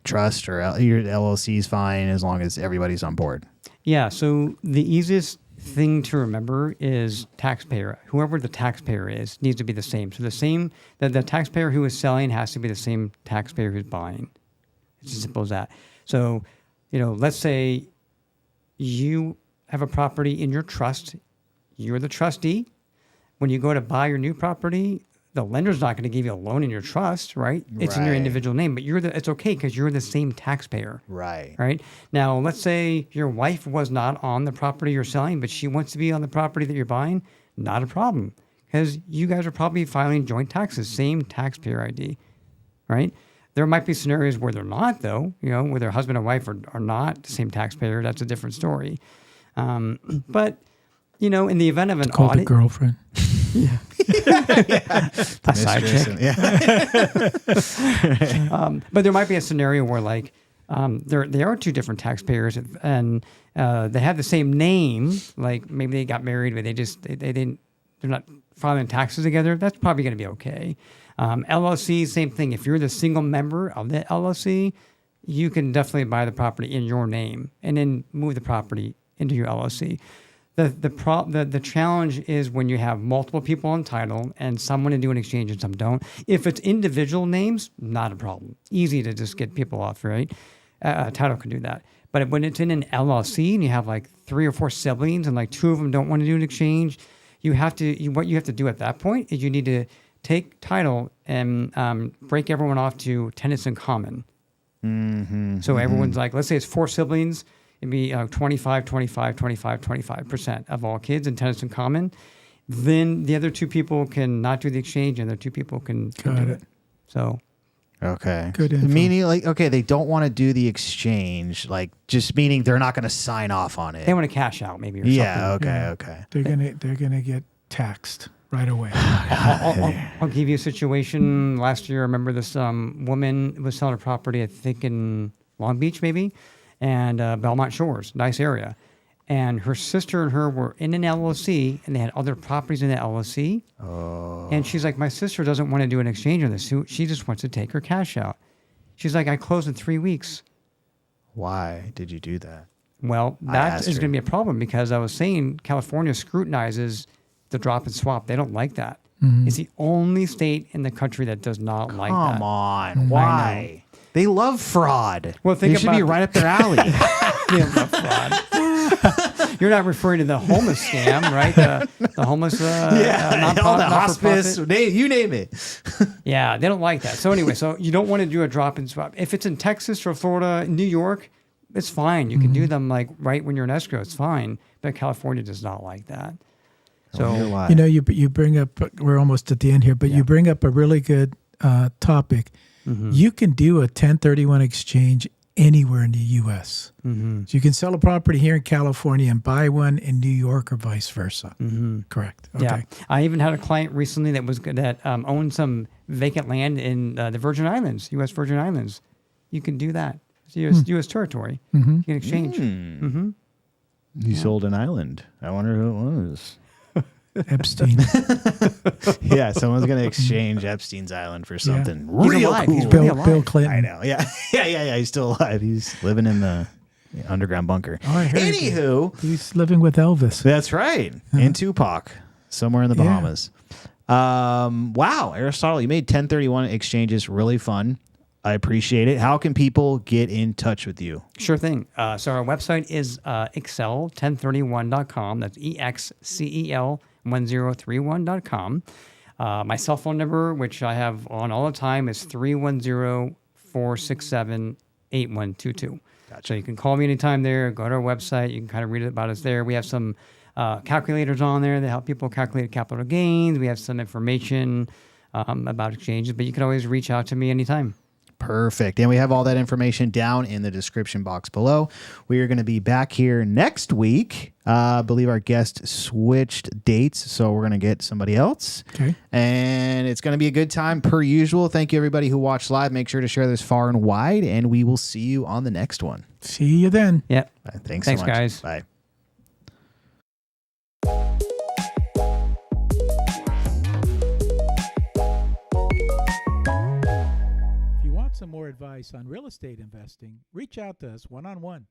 [SPEAKER 1] trust or your LLC is fine as long as everybody's on board.
[SPEAKER 3] Yeah. So the easiest thing to remember is taxpayer. Whoever the taxpayer is needs to be the same. So the taxpayer who is selling has to be the same taxpayer who's buying. It's as simple as that. So, let's say you have a property in your trust. You're the trustee. When you go to buy your new property, the lender's not going to give you a loan in your trust, right? It's in your
[SPEAKER 1] Right.
[SPEAKER 3] individual name, but it's okay because you're the same taxpayer.
[SPEAKER 1] Right.
[SPEAKER 3] Right? Now, let's say your wife was not on the property you're selling, but she wants to be on the property that you're buying. Not a problem because you guys are probably filing joint taxes, same taxpayer ID, right? There might be scenarios where they're not, though, where their husband and wife are not the same taxpayer. That's a different story. But, in the event of an
[SPEAKER 2] Called a
[SPEAKER 3] audit.
[SPEAKER 2] girlfriend.
[SPEAKER 3] A side chick.
[SPEAKER 1] Yeah.
[SPEAKER 3] But there might be a scenario where they are two different taxpayers and they have the same name. Like maybe they got married, but they're not filing taxes together. That's probably going to be okay. LLC, same thing. If you're the single member of the LLC, you can definitely buy the property in your name and then move the property into your LLC. The challenge is when you have multiple people on title and some want to do an exchange and some don't. If it's individual names, not a problem. Easy to just get people off, right? Title can do that. But when it's in an LLC and you have 3 or 4 siblings and 2 of them don't want to do an exchange, what you have to do at that point is you need to take title and break everyone off to tenants in common. Mm-hmm, so everyone's let's say it's 4 siblings. It'd be 25, 25, 25, 25% of all kids in tenants in common. Then the other 2 people can not do the exchange and the 2 people can do it. So.
[SPEAKER 1] Okay.
[SPEAKER 2] Good info.
[SPEAKER 1] Meaning they don't want to do the exchange, just meaning they're not going to sign off on it.
[SPEAKER 3] They want to cash out maybe or
[SPEAKER 1] Okay.
[SPEAKER 3] something.
[SPEAKER 1] Okay.
[SPEAKER 2] They're gonna get taxed right away.
[SPEAKER 3] I'll give you a situation. Last year, I remember this woman was selling a property, I think in Long Beach maybe, and Belmont Shores, nice area. And her sister and her were in an LLC, and they had other properties in the LLC. Oh. And she's like, my sister doesn't want to do an exchange on this. She just wants to take her cash out. She's like, I close in 3 weeks.
[SPEAKER 1] Why did you do that?
[SPEAKER 3] Well, that is going to be a problem because I was saying California scrutinizes the drop and swap. They don't like that. Mm-hmm. It's the only state in the country that does not like that.
[SPEAKER 1] Come on. Why? They love fraud.
[SPEAKER 3] Well,
[SPEAKER 1] They should be right up their alley.
[SPEAKER 3] They love fraud. You're not referring to the homeless scam, right? The homeless
[SPEAKER 1] all the hospice, you name it.
[SPEAKER 3] Yeah, they don't like that. So anyway, you don't want to do a drop and swap. If it's in Texas or Florida, New York, it's fine. You can do them right when you're in escrow. It's fine. But California does not like that. So
[SPEAKER 2] you bring up. We're almost at the end here, but you bring up a really good topic. Mm-hmm. You can do a 1031 exchange anywhere in the U.S. Mm-hmm. So you can sell a property here in California and buy one in New York or vice versa. Mm-hmm. Correct. Okay.
[SPEAKER 3] Yeah. I even had a client recently that owned some vacant land in the Virgin Islands, U.S. Virgin Islands. You can do that. It's U.S. territory. Mm-hmm. You can exchange. Mm-hmm.
[SPEAKER 1] You sold an island. I wonder who it was.
[SPEAKER 2] Epstein.
[SPEAKER 1] Yeah, someone's going to exchange Epstein's island for something
[SPEAKER 3] He's
[SPEAKER 1] real
[SPEAKER 3] alive.
[SPEAKER 1] cool.
[SPEAKER 3] He's really alive.
[SPEAKER 2] Bill Clinton.
[SPEAKER 1] I know. Yeah. He's still alive. He's living in the underground bunker.
[SPEAKER 2] Oh, I heard
[SPEAKER 1] Anywho,
[SPEAKER 2] he's living with Elvis.
[SPEAKER 1] That's right. And Tupac, somewhere in the Bahamas. Wow, Aristotle, you made 1031 exchanges really fun. I appreciate it. How can people get in touch with you?
[SPEAKER 3] Sure thing. So our website is excel1031.com. That's EXCEL1031.com. My cell phone number, which I have on all the time, is 310-467-8122. Gotcha. So you can call me anytime there. Go to our website. You can kind of read about us there. We have some calculators on there that help people calculate capital gains. We have some information about exchanges, but you can always reach out to me anytime.
[SPEAKER 1] Perfect. And we have all that information down in the description box below. We are going to be back here next week. I believe our guest switched dates, so we're going to get somebody else.
[SPEAKER 2] Okay.
[SPEAKER 1] And it's going to be a good time per usual. Thank you, everybody who watched live. Make sure to share this far and wide, and we will see you on the next one.
[SPEAKER 2] See you then.
[SPEAKER 3] Yep.
[SPEAKER 1] Thanks so much.
[SPEAKER 3] Guys.
[SPEAKER 1] Bye.
[SPEAKER 2] Some more advice on real estate investing, reach out to us one-on-one.